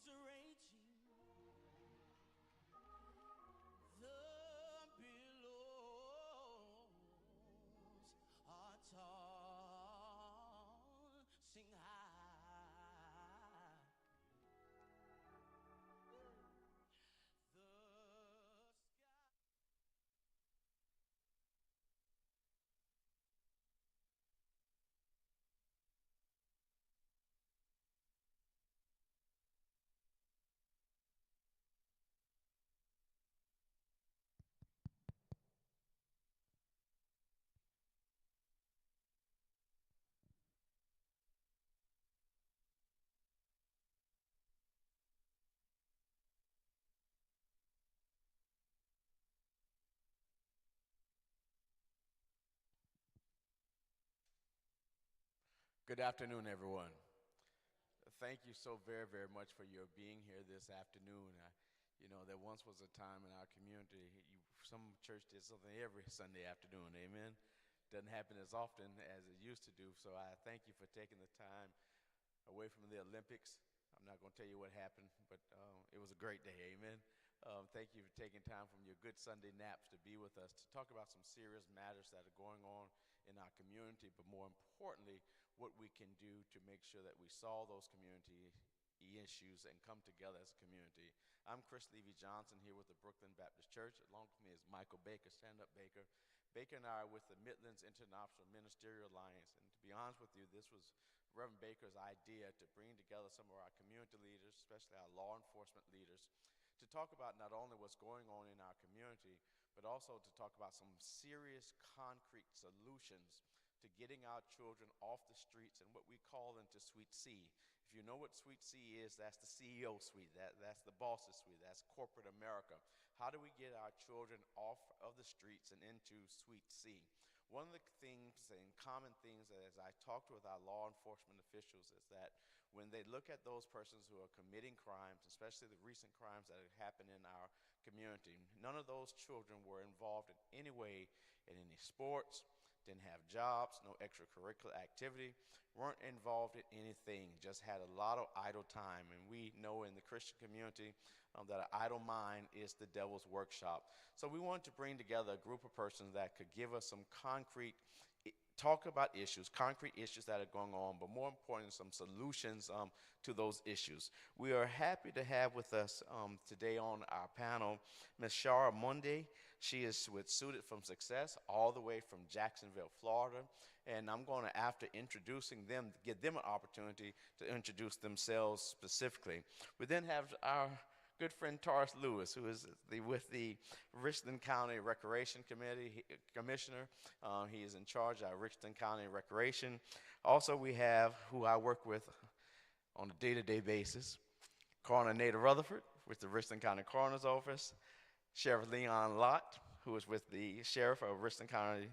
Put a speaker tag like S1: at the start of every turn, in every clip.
S1: are raging, the billows are tossing high. The sky.
S2: Good afternoon, everyone. Thank you so very, very much for your being here this afternoon. There once was a time in our community, some church did something every Sunday afternoon, amen? Doesn't happen as often as it used to do, so I thank you for taking the time away from the Olympics. I'm not going to tell you what happened, but it was a great day, amen? Thank you for taking time from your good Sunday naps to be with us to talk about some serious matters that are going on in our community, but more importantly, what we can do to make sure that we solve those community issues and come together as a community. I'm Chris Levy Johnson here with the Brooklyn Baptist Church. Along with me is Michael Baker. Stand up, Baker. Baker and I are with the Midlands International Ministerial Alliance. And to be honest with you, this was Reverend Baker's idea to bring together some of our community leaders, especially our law enforcement leaders, to talk about not only what's going on in our community, but also to talk about some serious concrete solutions to getting our children off the streets and what we call into Suite C. If you know what Suite C is, that's the CEO suite, that's the boss's suite, that's corporate America. How do we get our children off of the streets and into Suite C? One of the things and common things that as I talked with our law enforcement officials is that when they look at those persons who are committing crimes, especially the recent crimes that have happened in our community, none of those children were involved in any way in any sports, didn't have jobs, no extracurricular activity, weren't involved in anything, just had a lot of idle time. And we know in the Christian community that an idle mind is the devil's workshop. So we wanted to bring together a group of persons that could give us some concrete talk about issues, concrete issues that are going on, but more importantly, some solutions to those issues. We are happy to have with us today on our panel Ms. Shara Monday. She is with Suited from Success, all the way from Jacksonville, Florida. And I'm going to, after introducing them, give them an opportunity to introduce themselves specifically. We then have our good friend Taurus Lewis, who is with the Richland County Recreation Commissioner. He is in charge of Richland County Recreation. Also, we have, who I work with on a day-to-day basis, Coroner Nada Rutherford with the Richland County Coroner's Office, Sheriff Leon Lott, who is with the Sheriff of Richland County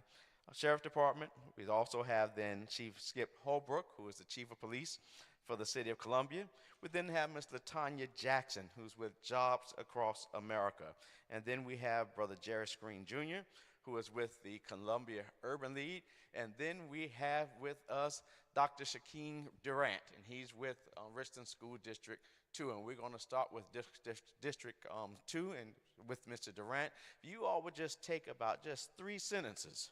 S2: Sheriff Department. We also have then Chief Skip Holbrook, who is the Chief of Police for the City of Columbia. We then have Ms. Latanya Jackson, who's with Jobs Across America. And then we have Brother Jerry Screen Jr., who is with the Columbia Urban League. And then we have with us Dr. Shakeen Durant, and he's with Richland School District 2. And we're going to start with District 2 and with Mr. Durant. If you all would just take about just 3 sentences,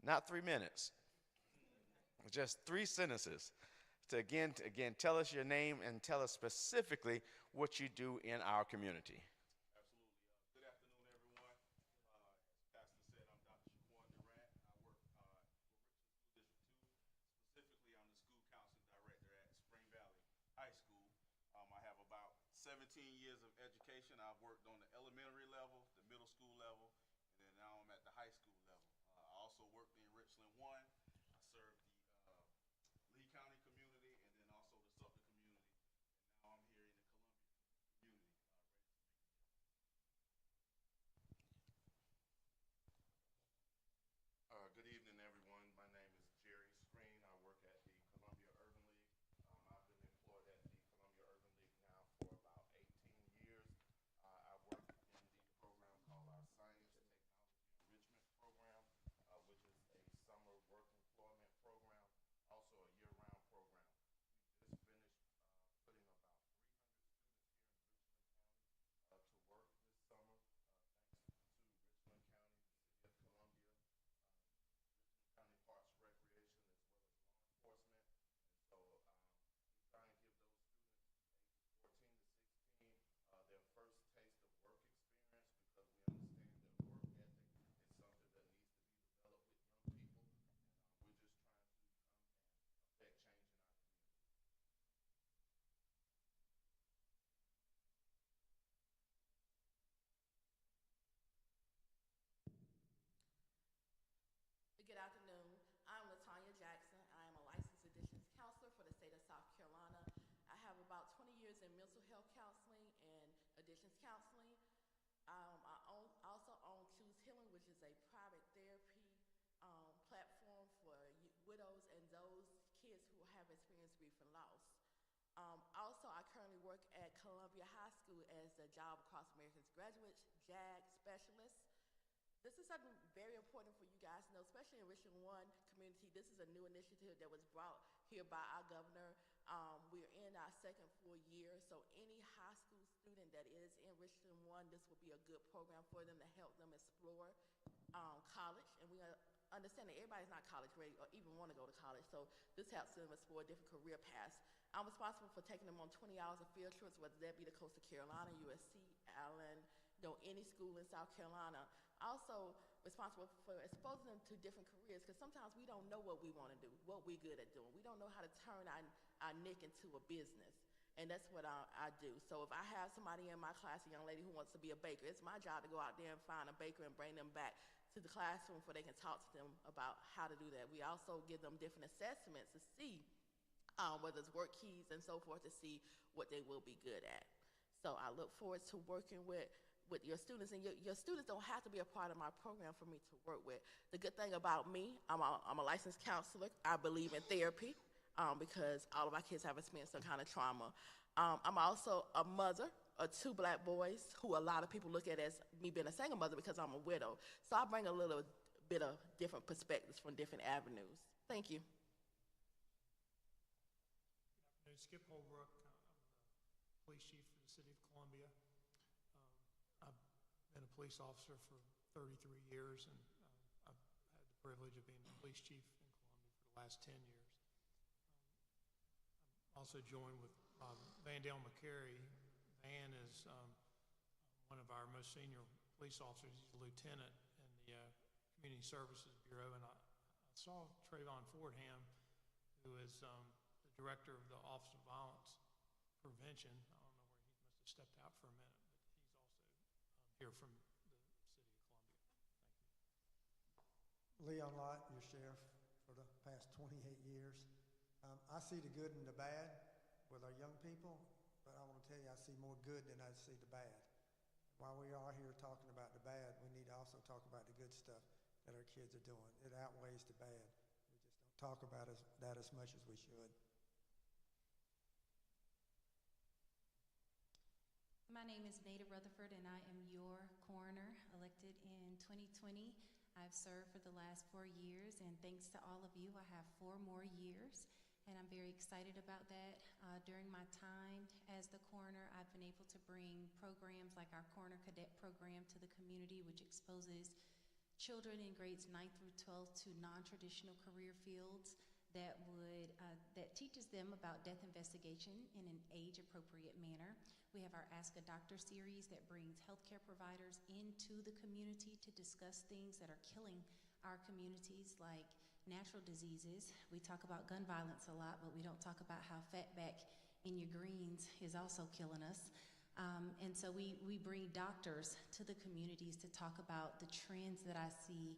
S2: not 3 minutes, just 3 sentences, to again tell us your name and tell us specifically what you do in our community.
S3: Absolutely. Good afternoon, everyone. As Pastor said, I'm Dr. Shaquan Durant. I work for Richland School District 2. Specifically, I'm the school counseling director at Spring Valley High School. I have about 17 years of education. I've worked on the elementary level, the middle school level, and then now I'm at the high school level. I also worked in Richland 1. I served the Lee County community and then also the Suffolk community. And now I'm here in the Columbia community, ready to make a difference.
S4: Good evening, everyone. My name is Jerry Screen. I work at the Columbia Urban League. I've been employed at the Columbia Urban League now for about 18 years. I work in the program called our Science and Technology Enrichment Program, which is a summer work
S5: experience in mental health counseling and addictions counseling. Also own Choose Healing, which is a private therapy platform for widows and those kids who have experienced grief and loss. Also, I currently work at Columbia High School as the Job Across America's Graduates, JAG specialist. This is something very important for you guys to know, especially in Richland One community. This is a new initiative that was brought here by our governor. We're in our second full year, so any high school student that is in Richland One, this will be a good program for them to help them explore college. And we understand that everybody's not college ready or even want to go to college, so this helps them explore different career paths. I'm responsible for taking them on 20 hours of field trips, whether that be the coast of Carolina, USC, Allen, any school in South Carolina. Also responsible for exposing them to different careers, because sometimes we don't know what we want to do, what we're good at doing. We don't know how to turn our nick into a business, and that's what I do. So if I have somebody in my class, a young lady who wants to be a baker, it's my job to go out there and find a baker and bring them back to the classroom so they can talk to them about how to do that. We also give them different assessments to see whether it's work keys and so forth, to see what they will be good at. So I look forward to working with your students, and your students don't have to be a part of my program for me to work with. The good thing about me, I'm a licensed counselor. I believe in therapy because all of our kids have experienced some kind of trauma. I'm also a mother of 2 black boys who a lot of people look at as me being a single mother because I'm a widow. So I bring a little bit of different perspectives from different avenues. Thank you.
S6: Good afternoon, Skip Holbrook. I'm the police chief for the city of Columbia. I've been a police officer for 33 years, and I've had the privilege of being the police chief in Columbia for the last 10 years. I'm also joined with Vandale McCary. Van is one of our most senior police officers. He's a lieutenant in the Community Services Bureau, and I saw Trayvon Fordham, who is the director of the Office of Violence Prevention. I don't know where he must have stepped out for a minute, but he's also here from the city of Columbia. Thank you.
S7: Leon Lott, your sheriff for the past 28 years. I see the good and the bad with our young people, but I want to tell you, I see more good than I see the bad. While we are here talking about the bad, we need to also talk about the good stuff that our kids are doing. It outweighs the bad. We just don't talk about that as much as we should.
S8: My name is Nada Rutherford, and I am your coroner, elected in 2020. I've served for the last 4 years, and thanks to all of you, I have 4 more years, and I'm very excited about that. During my time as the coroner, I've been able to bring programs like our Coroner Cadet program to the community, which exposes children in grades 9 through 12 to non-traditional career fields that teaches them about death investigation in an age-appropriate manner. We have our Ask a Doctor series that brings healthcare providers into the community to discuss things that are killing our communities, like natural diseases. We talk about gun violence a lot, but we don't talk about how fatback in your greens is also killing us. And so we bring doctors to the communities to talk about the trends that I see.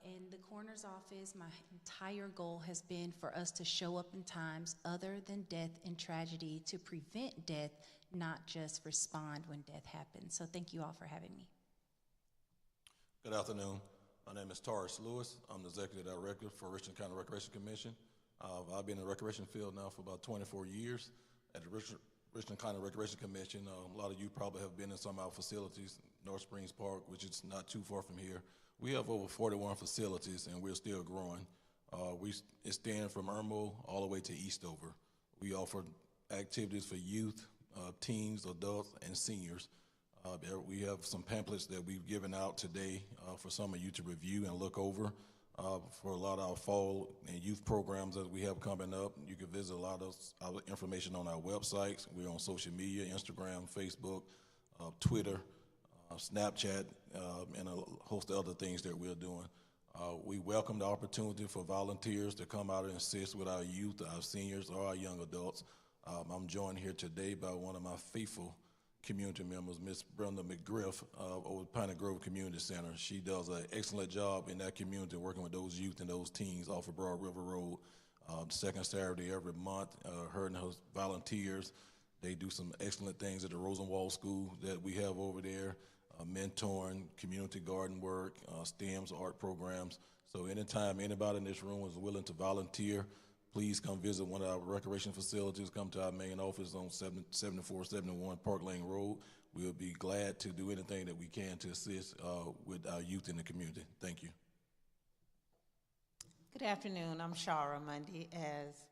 S8: In the coroner's office, my entire goal has been for us to show up in times other than death and tragedy to prevent death, not just respond when death happens. So thank you all for having me.
S9: Good afternoon. My name is Taurus Lewis. I'm the Executive Director for Richland County Recreation Commission. I've been in the recreation field now for about 24 years. At the Richland County Recreation Commission, a lot of you probably have been in some of our facilities, North Springs Park, which is not too far from here. We have over 41 facilities, and we're still growing. We extend from Irmo all the way to Eastover. We offer activities for youth, teens, adults, and seniors. We have some pamphlets that we've given out today for some of you to review and look over. For a lot of our fall and youth programs that we have coming up, you can visit a lot of our information on our websites. We're on social media, Instagram, Facebook, Twitter, Snapchat, and a host of other things that we're doing. We welcome the opportunity for volunteers to come out and assist with our youth, our seniors, or our young adults. I'm joined here today by one of my faithful community members, Miss Brenda McGriff, over at Piney Grove Community Center. She does an excellent job in that community working with those youth and those teens off of Broad River Road. Second Saturday every month, her and her volunteers, They do some excellent things at the Rosenwald School that we have over there, mentoring, community garden work, STEMs, art programs. So anytime anybody in this room is willing to volunteer, please come visit one of our recreation facilities. Come to our main office on 7471 Park Lane Road. We'll be glad to do anything that we can to assist with our youth in the community. Thank you.
S10: Good afternoon. I'm Shara Mundy. As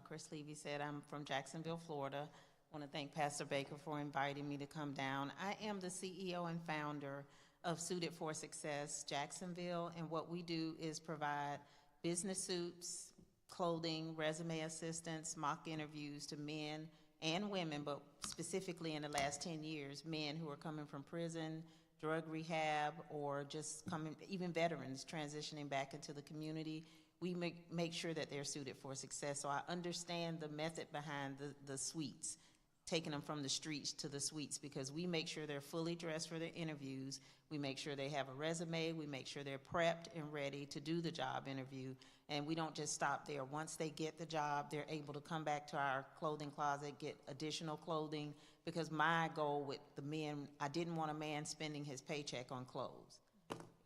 S10: Chris Levy said, I'm from Jacksonville, Florida. I want to thank Pastor Baker for inviting me to come down. I am the CEO and founder of Suited for Success Jacksonville, and what we do is provide business suits, clothing, resume assistance, mock interviews to men and women, but specifically in the last 10 years, men who are coming from prison, drug rehab, or just coming, even veterans transitioning back into the community. We make sure that they're suited for success. So I understand the method behind the suites, taking them from the streets to the suites, because we make sure they're fully dressed for their interviews. We make sure they have a resume. We make sure they're prepped and ready to do the job interview. And we don't just stop there. Once they get the job, they're able to come back to our clothing closet, get additional clothing, because my goal with the men, I didn't want a man spending his paycheck on clothes.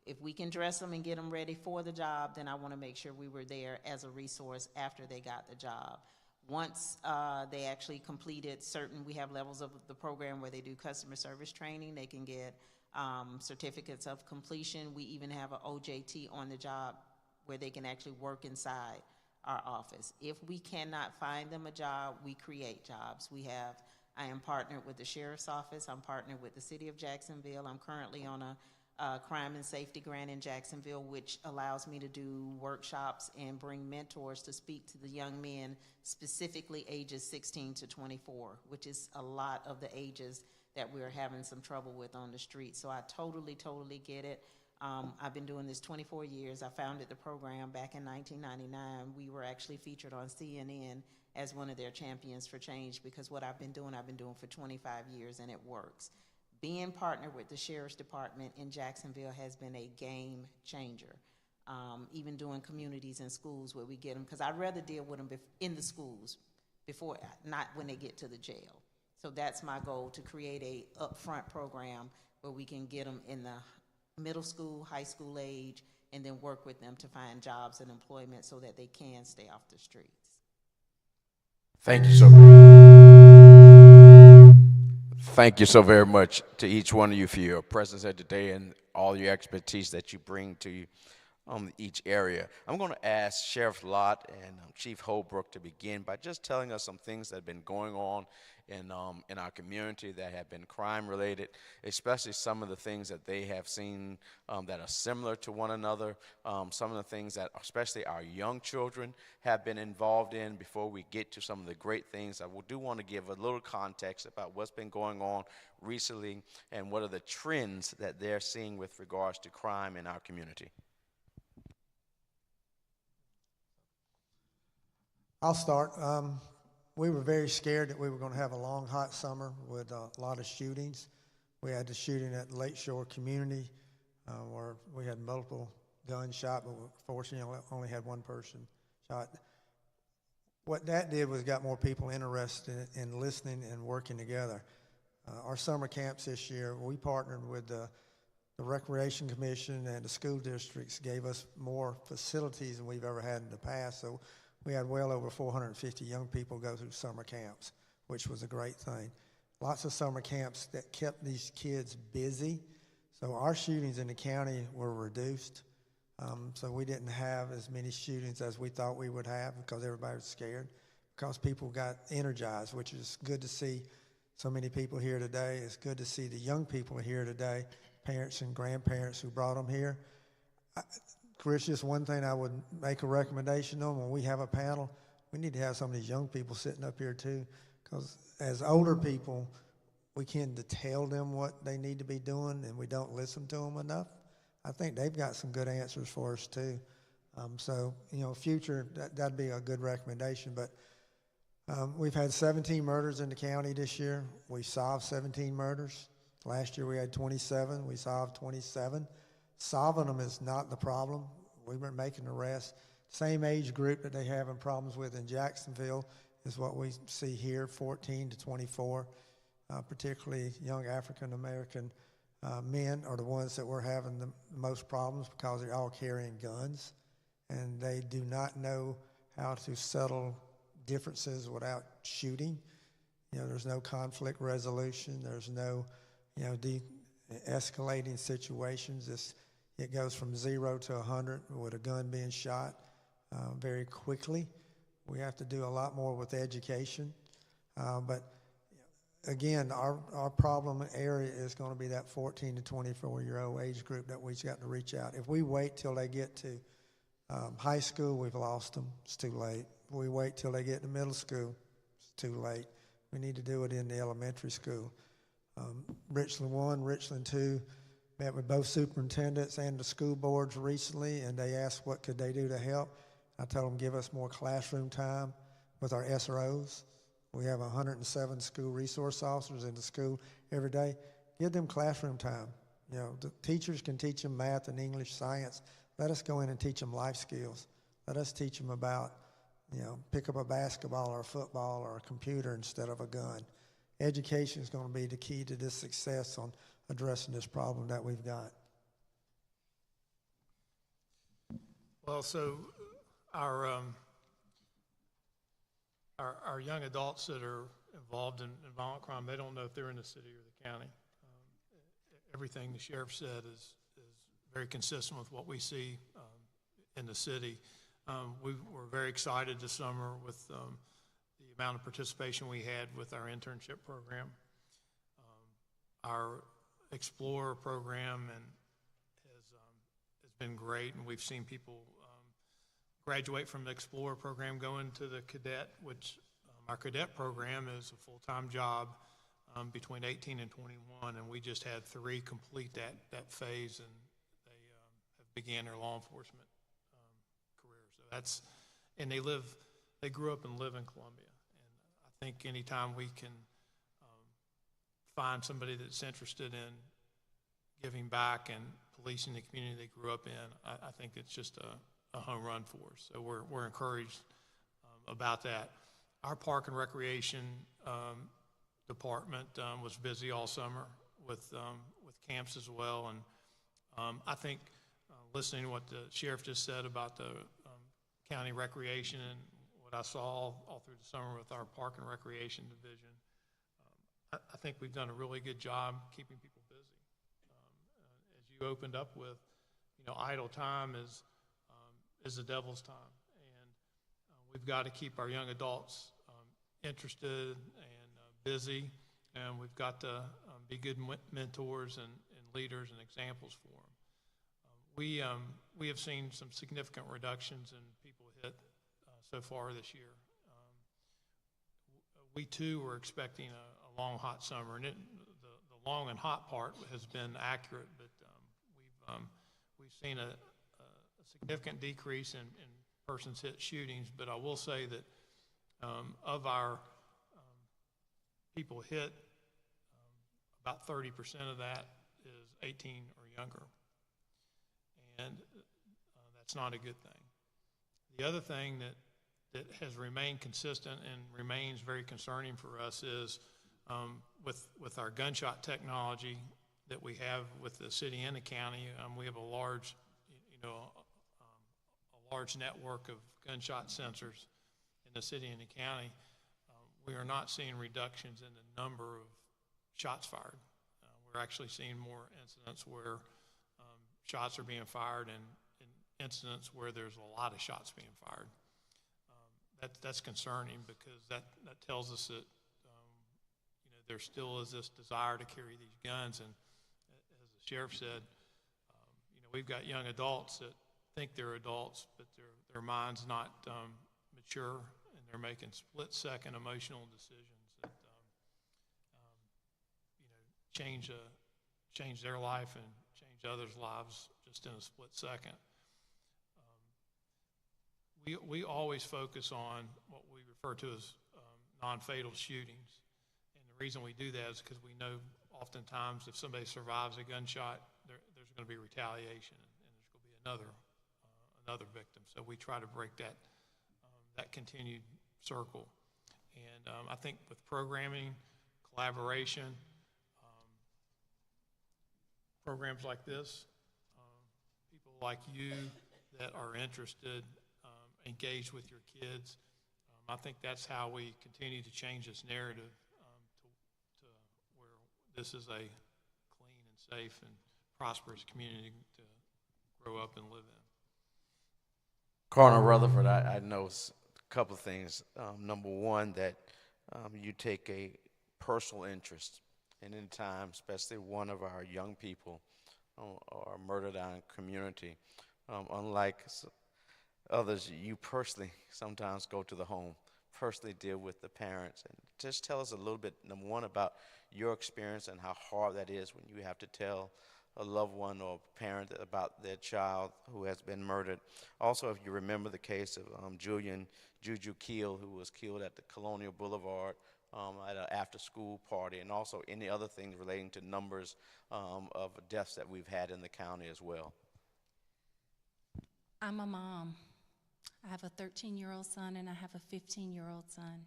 S10: If we can dress them and get them ready for the job, then I want to make sure we were there as a resource after they got the job. Once they actually completed certain, we have levels of the program where they do customer service training. They can get certificates of completion. We even have an OJT on the job where they can actually work inside our office. If we cannot find them a job, we create jobs. I am partnered with the Sheriff's Office. I'm partnered with the City of Jacksonville. I'm currently on a crime and safety grant in Jacksonville, which allows me to do workshops and bring mentors to speak to the young men, specifically ages 16 to 24, which is a lot of the ages that we're having some trouble with on the street. So I totally get it. I've been doing this 24 years. I founded the program back in 1999. We were actually featured on CNN as one of their champions for change, because what I've been doing for 25 years, and it works. Being partnered with the Sheriff's Department in Jacksonville has been a game changer. Even doing communities and schools where we get them, because I'd rather deal with them in the schools before, not when they get to the jail. So that's my goal, to create a upfront program where we can get them in the middle school, high school age, and then work with them to find jobs and employment so that they can stay off the streets.
S2: Thank you so very much to each one of you for your presence here today and all your expertise that you bring to each area. I'm going to ask Sheriff Lott and Chief Holbrook to begin by just telling us some things that have been going on in our community that have been crime related, especially some of the things that they have seen that are similar to one another, some of the things that especially our young children have been involved in. Before we get to some of the great things, I do want to give a little context about what's been going on recently and what are the trends that they're seeing with regards to crime in our community.
S7: I'll start. We were very scared that we were going to have a long, hot summer with a lot of shootings. We had the shooting at Lakeshore Community where we had multiple guns shot, but fortunately only had one person shot. What that did was got more people interested in listening and working together. Our summer camps this year, we partnered with the Recreation Commission and the school districts, gave us more facilities than we've ever had in the past. So we had well over 450 young people go through summer camps, which was a great thing. Lots of summer camps that kept these kids busy. So our shootings in the county were reduced. So we didn't have as many shootings as we thought we would have because everybody was scared, because people got energized, which is good to see so many people here today. It's good to see the young people here today, parents and grandparents who brought them here. Chris, just one thing I would make a recommendation on: when we have a panel, we need to have some of these young people sitting up here too, because as older people, we tend to tell them what they need to be doing and we don't listen to them enough. I think they've got some good answers for us too. So, future, that'd be a good recommendation. But we've had 17 murders in the county this year. We solved 17 murders. Last year we had 27. We solved 27. Solving them is not the problem. We weren't making arrests. Same age group that they having problems with in Jacksonville is what we see here, 14 to 24. Particularly young African American men are the ones that we're having the most problems because they're all carrying guns, and they do not know how to settle differences without shooting. There's no conflict resolution. There's no, de-escalating situations. It goes from 0 to 100 with a gun being shot very quickly. We have to do a lot more with education. But again, our problem area is going to be that 14 to 24-year-old age group that we've got to reach out. If we wait till they get to high school, we've lost them. It's too late. If we wait till they get to middle school, it's too late. We need to do it in the elementary school. Richland 1, Richland 2, met with both superintendents and the school boards recently, and they asked what could they do to help. I told them give us more classroom time with our SROs. We have 107 school resource officers in the school every day. Give them classroom time. The teachers can teach them math and English, science. Let us go in and teach them life skills. Let us teach them about, pick up a basketball or a football or a computer instead of a gun. Education is going to be the key to this success on addressing this problem that we've got.
S6: Well, so our young adults that are involved in violent crime, they don't know if they're in the city or the county. Everything the sheriff said is very consistent with what we see in the city. We were very excited this summer with the amount of participation we had with our internship program. Our Explorer program has been great, and we've seen people graduate from the Explorer program, go into the cadet, which our cadet program is a full-time job between 18 and 21, and we just had 3 complete that phase, and they have began their law enforcement career. So and they grew up and live in Columbia, and I think anytime we can find somebody that's interested in giving back and policing the community they grew up in, I think it's just a home run for us. So we're encouraged about that. Our Park and Recreation department was busy all summer with camps as well, and I think listening to what the sheriff just said about the county recreation and what I saw all through the summer with our Park and Recreation division, I think we've done a really good job keeping people busy. As you opened up with, idle time is the devil's time, and we've got to keep our young adults interested and busy, and we've got to be good mentors and leaders and examples for them. We have seen some significant reductions in people hit so far this year. We too were expecting a long, hot summer, and the long and hot part has been accurate, but we've seen a significant decrease in persons hit shootings. But I will say that of our people hit, about 30% of that is 18 or younger, and that's not a good thing. The other thing that has remained consistent and remains very concerning for us is with our gunshot technology that we have with the city and the county. We have a large network of gunshot sensors in the city and the county. We are not seeing reductions in the number of shots fired. We're actually seeing more incidents where shots are being fired and incidents where there's a lot of shots being fired. That's concerning, because that tells us that there still is this desire to carry these guns. And as the sheriff said, we've got young adults that think they're adults, but their mind's not mature, and they're making split-second emotional decisions that change their life and change others' lives just in a split second. We always focus on what we refer to as non-fatal shootings. And the reason we do that is because we know oftentimes if somebody survives a gunshot, there's going to be retaliation, and there's going to be another victim. So we try to break that continued circle. And I think with programming, collaboration, programs like this, people like you that are interested, engaged with your kids, I think that's how we continue to change this narrative to where this is a clean and safe and prosperous community to grow up and live in.
S2: Coroner Rutherford, I know a couple of things. Number one, that you take a personal interest, and in time, especially one of our young people are murdered in our community. Unlike others, you personally sometimes go to the home, personally deal with the parents, and just tell us a little bit, number one, about your experience and how hard that is when you have to tell a loved one or a parent about their child who has been murdered. Also, if you remember the case of Julian Juju Keel, who was killed at the Colonial Boulevard at an after-school party, and also any other things relating to numbers of deaths that we've had in the county as well.
S8: I'm a mom. I have a 13-year-old son and I have a 15-year-old son.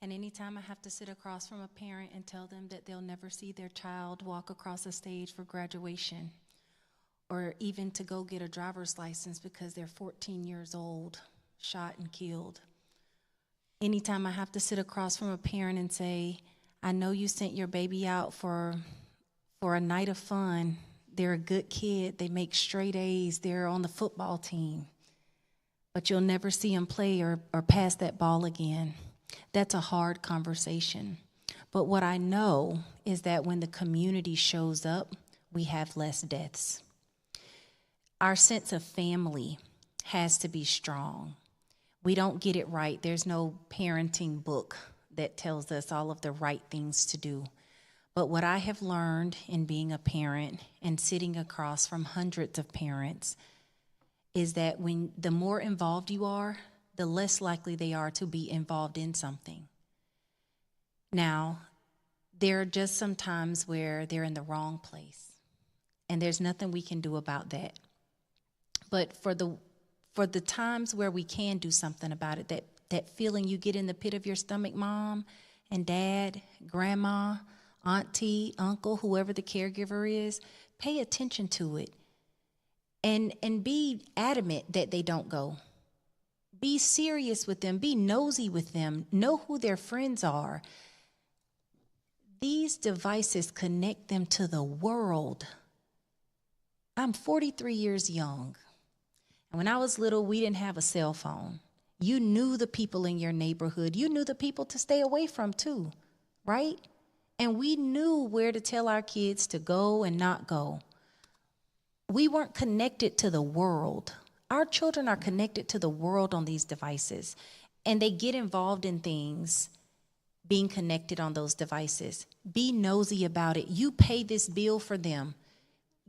S8: And anytime I have to sit across from a parent and tell them that they'll never see their child walk across a stage for graduation, or even to go get a driver's license because they're 14 years old, shot and killed. Anytime I have to sit across from a parent and say, I know you sent your baby out for a night of fun. They're a good kid. They make straight A's. They're on the football team. But you'll never see them play or pass that ball again. That's a hard conversation. But what I know is that when the community shows up, we have less deaths. Our sense of family has to be strong. We don't get it right. There's no parenting book that tells us all of the right things to do. But what I have learned in being a parent and sitting across from hundreds of parents is that when the more involved you are, the less likely they are to be involved in something. Now, there are just some times where they're in the wrong place, and there's nothing we can do about that. But for the times where we can do something about it, that feeling you get in the pit of your stomach, mom and dad, grandma, auntie, uncle, whoever the caregiver is, pay attention to it and be adamant that they don't go. Be serious with them. Be nosy with them. Know who their friends are. These devices connect them to the world. I'm 43 years young. And when I was little, we didn't have a cell phone. You knew the people in your neighborhood. You knew the people to stay away from too, right? And we knew where to tell our kids to go and not go. We weren't connected to the world. Our children are connected to the world on these devices, and they get involved in things being connected on those devices. Be nosy about it. You pay this bill for them.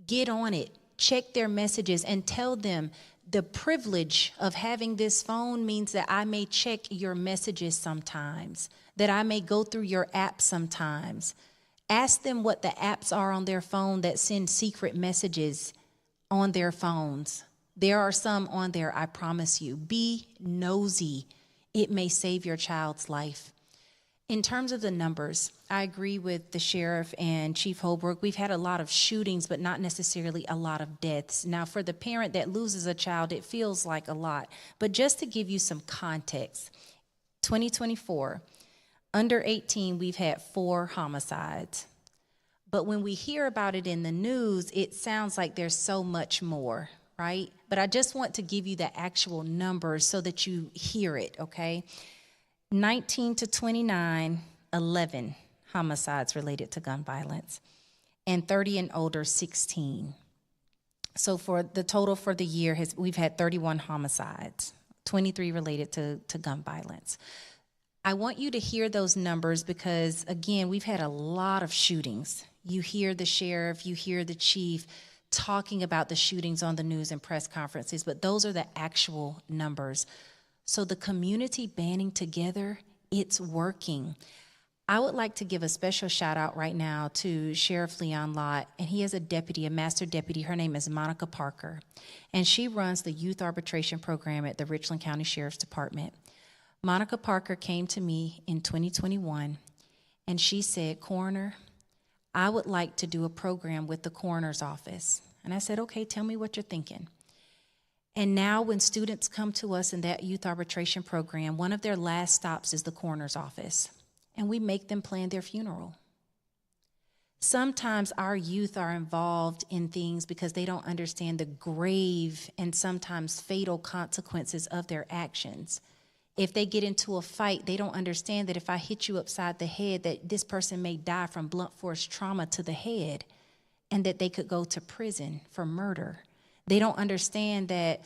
S8: Get on it. Check their messages and tell them the privilege of having this phone means that I may check your messages sometimes, that I may go through your app sometimes. Ask them what the apps are on their phone that send secret messages on their phones. There are some on there, I promise you. Be nosy. It may save your child's life. In terms of the numbers, I agree with the sheriff and Chief Holbrook. We've had a lot of shootings, but not necessarily a lot of deaths. Now, for the parent that loses a child, it feels like a lot. But just to give you some context, 2024, under 18, we've had 4 homicides. But when we hear about it in the news, it sounds like there's so much more, right? But I just want to give you the actual numbers so that you hear it, okay? 19 to 29, 11 homicides related to gun violence, and 30 and older, 16. So for the total for the year, we've had 31 homicides, 23 related to gun violence. I want you to hear those numbers because, again, we've had a lot of shootings. You hear the sheriff, you hear the chief talking about the shootings on the news and press conferences, but those are the actual numbers. So the community banding together, it's working. I would like to give a special shout out right now to Sheriff Leon Lott, and he has a deputy, a master deputy. Her name is Monica Parker, and she runs the youth arbitration program at the Richland County Sheriff's Department. Monica Parker came to me in 2021, and she said, "Coroner, I would like to do a program with the coroner's office." And I said, "Okay, tell me what you're thinking." And now when students come to us in that youth arbitration program, one of their last stops is the coroner's office, and we make them plan their funeral. Sometimes our youth are involved in things because they don't understand the grave and sometimes fatal consequences of their actions. If they get into a fight, they don't understand that if I hit you upside the head, that this person may die from blunt force trauma to the head and that they could go to prison for murder. They don't understand that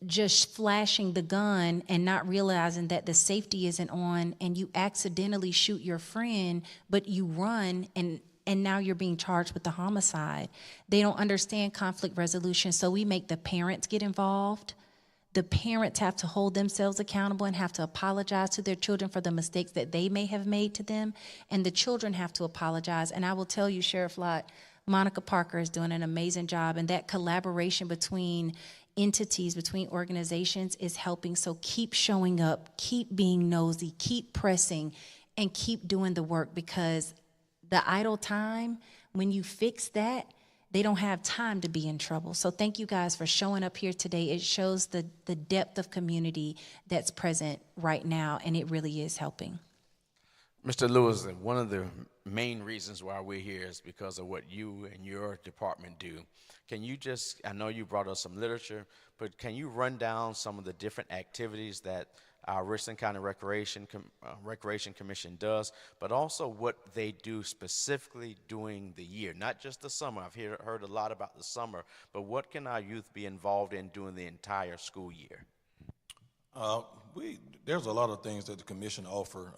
S8: just flashing the gun and not realizing that the safety isn't on and you accidentally shoot your friend, but you run and now you're being charged with the homicide. They don't understand conflict resolution, so we make the parents get involved. The parents have to hold themselves accountable and have to apologize to their children for the mistakes that they may have made to them, and the children have to apologize. And I will tell you, Sheriff Lott, Monica Parker is doing an amazing job, and that collaboration between entities, between organizations is helping. So keep showing up, keep being nosy, keep pressing, and keep doing the work, because the idle time, when you fix that, they don't have time to be in trouble. So thank you guys for showing up here today. It shows the depth of community that's present right now, and it really is helping.
S2: Mr. Lewis, one of the main reasons why we're here is because of what you and your department do. Can you just, I know you brought us some literature, but can you run down some of the different activities that our Richland County Recreation Commission does, but also what they do specifically during the year, not just the summer? I've heard a lot about the summer, but what can our youth be involved in during the entire school year?
S9: There's a lot of things that the commission offer.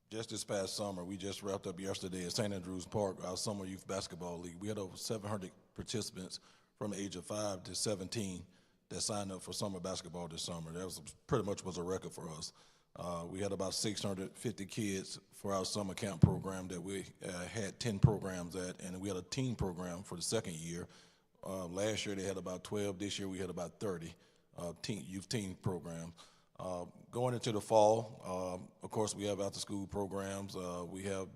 S9: Just this past summer, we just wrapped up yesterday at St. Andrews Park, our Summer Youth Basketball League. We had over 700 participants from the age of 5 to 17 that signed up for summer basketball this summer. That was pretty much was a record for us. We had about 650 kids for our summer camp program that we had 10 programs at, and we had a teen program for the second year. Last year they had about 12. This year we had about 30 youth teen programs. Going into the fall, of course, we have after-school programs. We have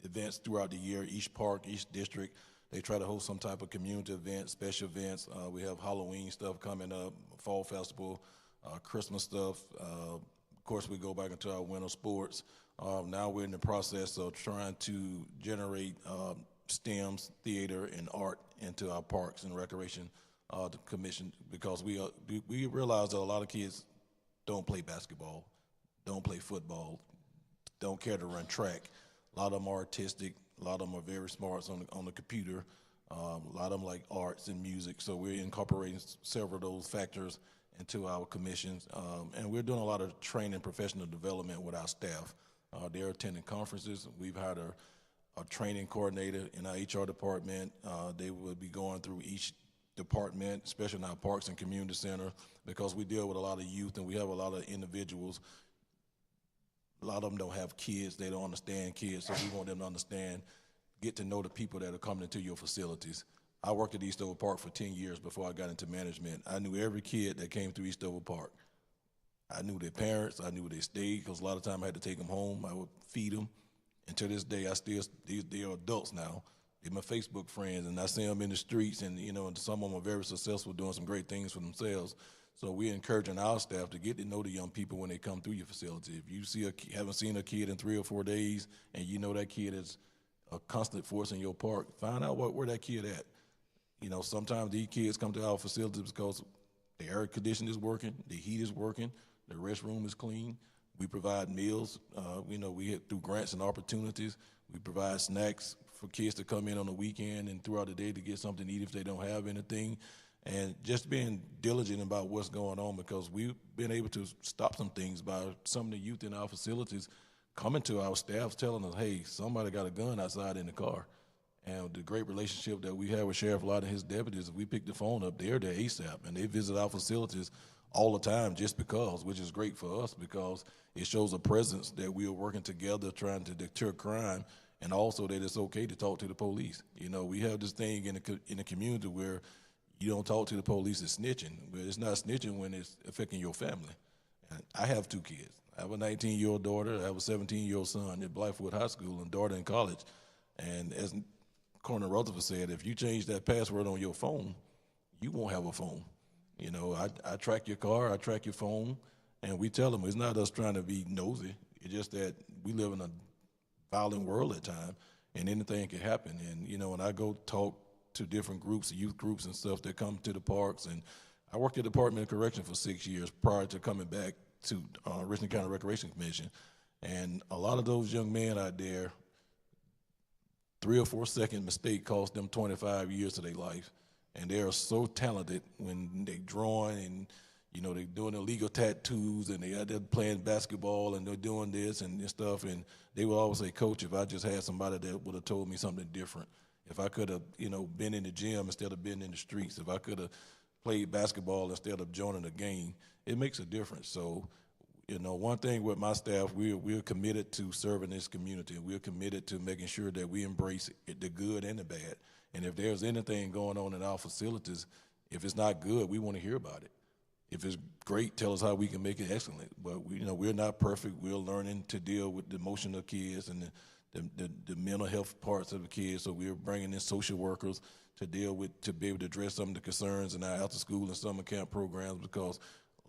S9: events throughout the year. Each park, each district, they try to host some type of community event, special events. We have Halloween stuff coming up, fall festival, Christmas stuff. Of course, we go back into our winter sports. Now we're in the process of trying to generate STEMs, theater, and art into our parks and recreation the commission, because we realize that a lot of kids don't play basketball, don't play football, don't care to run track. A lot of them are artistic. A lot of them are very smart on the computer. A lot of them like arts and music. So we're incorporating several of those factors into our commissions. And we're doing a lot of training and professional development with our staff. They're attending conferences. We've hired a training coordinator in our HR department. They will be going through each department, especially in our parks and community center, because we deal with a lot of youth and we have a lot of individuals. A lot of them don't have kids. They don't understand kids, so we want them to understand, get to know the people that are coming into your facilities. I worked at Eastover Park for 10 years before I got into management. I knew every kid that came through Eastover Park. I knew their parents. I knew where they stayed, because a lot of time I had to take them home. I would feed them. And to this day, they're adults now. They're my Facebook friends, and I see them in the streets, and and some of them are very successful, doing some great things for themselves. So we're encouraging our staff to get to know the young people when they come through your facility. If you haven't seen a kid in 3 or 4 days, and you know that kid is a constant force in your park, find out where that kid at. Sometimes these kids come to our facilities because the air conditioning is working, the heat is working, the restroom is clean. We provide meals. We hit through grants and opportunities. We provide snacks for kids to come in on the weekend and throughout the day to get something to eat if they don't have anything. And just being diligent about what's going on, because we've been able to stop some things by some of the youth in our facilities coming to our staff telling us, hey, somebody got a gun outside in the car. And the great relationship that we have with Sheriff Lott and his deputies, if we pick the phone up, they're there ASAP, and they visit our facilities all the time just because, which is great for us, because it shows a presence that we are working together trying to deter crime, and also that it's okay to talk to the police. We have this thing in the community where you don't talk to the police, it's snitching. But it's not snitching when it's affecting your family. And I have 2 kids. I have a 19-year-old daughter. I have a 17-year-old son at Blythewood High School and daughter in college. And as Coroner Rutherford said, if you change that password on your phone, you won't have a phone. You know, I track your car, I track your phone, and we tell them it's not us trying to be nosy. It's just that we live in a violent world at times, and anything can happen. And, you know, when I go talk to different groups, youth groups and stuff that come to the parks, and I worked at the Department of Correction for 6 years prior to coming back to Richland County Recreation Commission. And a lot of those young men out there, 3 or 4 second mistake cost them 25 years of their life. And they are so talented when they drawing and, you know, they're doing illegal tattoos and they out there playing basketball and they're doing this and this stuff. And they will always say, Coach, if I just had somebody that would have told me something different, if I could have, you know, been in the gym instead of being in the streets, if I could have played basketball instead of joining a game, it makes a difference. So, you know, one thing with my staff, we're committed to serving this community. We're committed to making sure that we embrace the good and the bad. And if there's anything going on in our facilities, if it's not good, we want to hear about it. If it's great, tell us how we can make it excellent. But we, you know, we're not perfect. We're learning to deal with the emotional kids and the mental health parts of the kids. So we're bringing in social workers to deal with, to be able to address some of the concerns in our after school and summer camp programs, because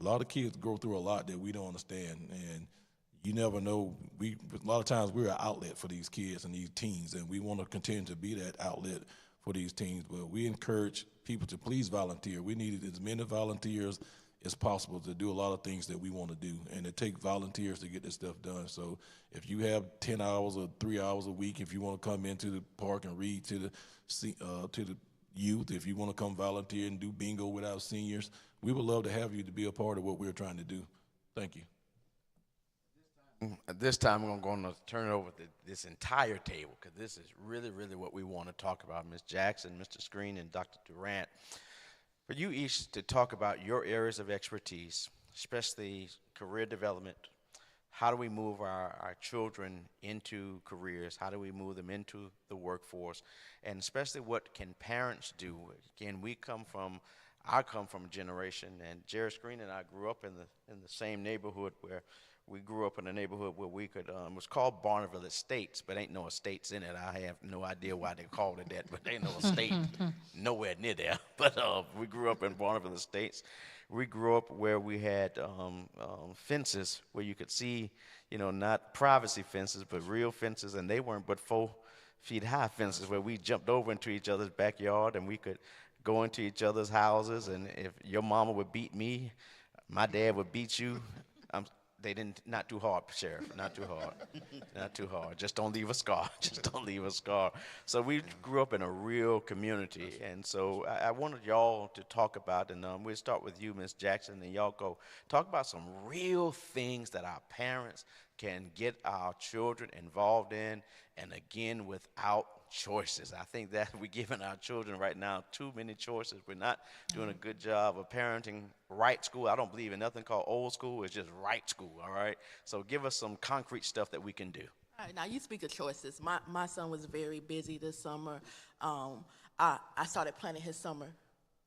S9: a lot of kids go through a lot that we don't understand. And you never know. A lot of times we're an outlet for these kids and these teens, and we want to continue to be that outlet for these teens. But we encourage people to please volunteer. We need as many volunteers as possible to do a lot of things that we want to do, and it takes volunteers to get this stuff done. So if you have 10 hours or 3 hours a week, if you want to come into the park and read to the youth, if you want to come volunteer and do bingo with our seniors, we would love to have you to be a part of what we're trying to do. Thank you.
S2: At this time, I'm going to turn it over to this entire table, because this is really, really what we want to talk about. Ms. Jackson, Mr. Screen, and Dr. Durant. For you each to talk about your areas of expertise, especially career development. How do we move our children into careers? How do we move them into the workforce? And especially, what can parents do? Again, I come from a generation, and Jerry Screen and I grew up in the same neighborhood where we grew up in a neighborhood where we could, it was called Barneville Estates, but ain't no estates in it. I have no idea why they called it that, but ain't no estate nowhere near there. But we grew up in Barneville Estates. We grew up where we had fences where you could see, you know, not privacy fences, but real fences, and they weren't but 4 feet high fences where we jumped over into each other's backyard, and we could go into each other's houses, and if your mama would beat me, my dad would beat you. They didn't, not too hard, Sheriff, not too hard, not too hard. Just don't leave a scar, just don't leave a scar. So we grew up in a real community, and so I wanted y'all to talk about, and we'll start with you, Ms. Jackson, and y'all go talk about some real things that our parents can get our children involved in, and again, without choices. I think that we're giving our children right now too many choices. We're not doing a good job of parenting right school. I don't believe in nothing called old school. It's just right school, all right? So give us some concrete stuff that we can do.
S5: All right, now you speak of choices. My son was very busy this summer. I started planning his summer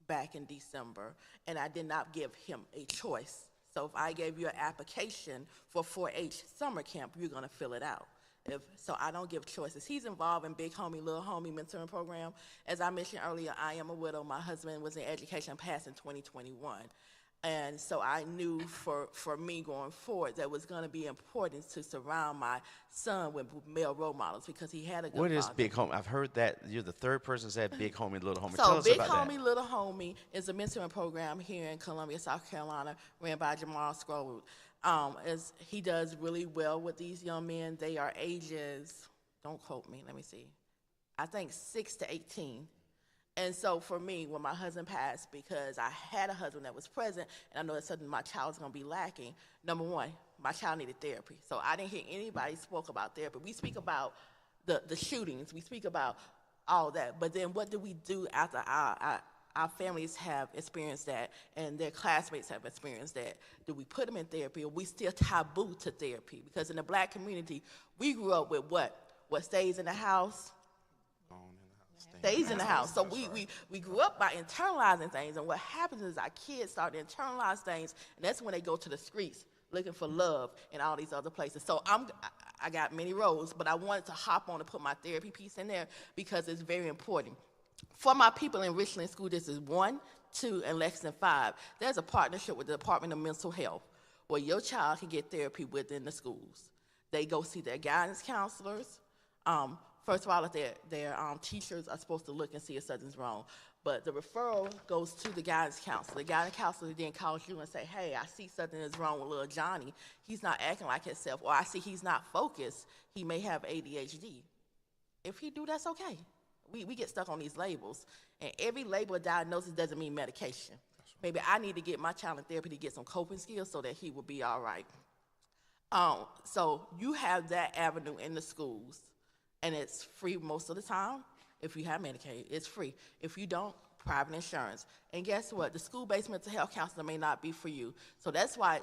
S5: back in December, and I did not give him a choice. So if I gave you an application for 4-H summer camp, you're going to fill it out. So I don't give choices. He's involved in Big Homie, Little Homie mentoring program. As I mentioned earlier, I am a widow. My husband was in education, passed in 2021. And so I knew for me going forward that it was going to be important to surround my son with male role models, because he had a good
S2: What is
S5: father.
S2: Big Homie? I've heard that you're the third person that said Big Homie, Little Homie.
S5: So
S2: Tell us
S5: Big
S2: about
S5: Homie,
S2: that.
S5: Little Homie is a mentoring program here in Columbia, South Carolina, ran by Jamal Scroll. He does really well with these young men. They are ages, don't quote me, let me see, I think 6 to 18. And so for me, when my husband passed, because I had a husband that was present, and I know that's something my child's gonna be lacking, number one, my child needed therapy. So I didn't hear anybody spoke about therapy. We speak about the shootings, we speak about all that, but then what do we do after our families have experienced that and their classmates have experienced that? Do we put them in therapy, or we still taboo to therapy? Because in the black community, we grew up with what? What stays in the house? stays in the house. So we grew up by internalizing things, and what happens is our kids start to internalize things, and that's when they go to the streets looking for love in all these other places. So I got many roles, but I wanted to hop on and put my therapy piece in there because it's very important. For my people in Richland School Districts 1, 2, and Lexington 5, there's a partnership with the Department of Mental Health where your child can get therapy within the schools. They go see their guidance counselors. First of all, if their teachers are supposed to look and see if something's wrong. But the referral goes to the guidance counselor. The guidance counselor then calls you and say, hey, I see something is wrong with little Johnny. He's not acting like himself. Or I see he's not focused. He may have ADHD. If he do, that's okay. We get stuck on these labels. And every label of diagnosis doesn't mean medication. Maybe I need to get my child in therapy to get some coping skills so that he will be all right. So you have that avenue in the schools, and it's free most of the time. If you have Medicaid, it's free. If you don't, private insurance. And guess what? The school-based mental health counselor may not be for you. So that's why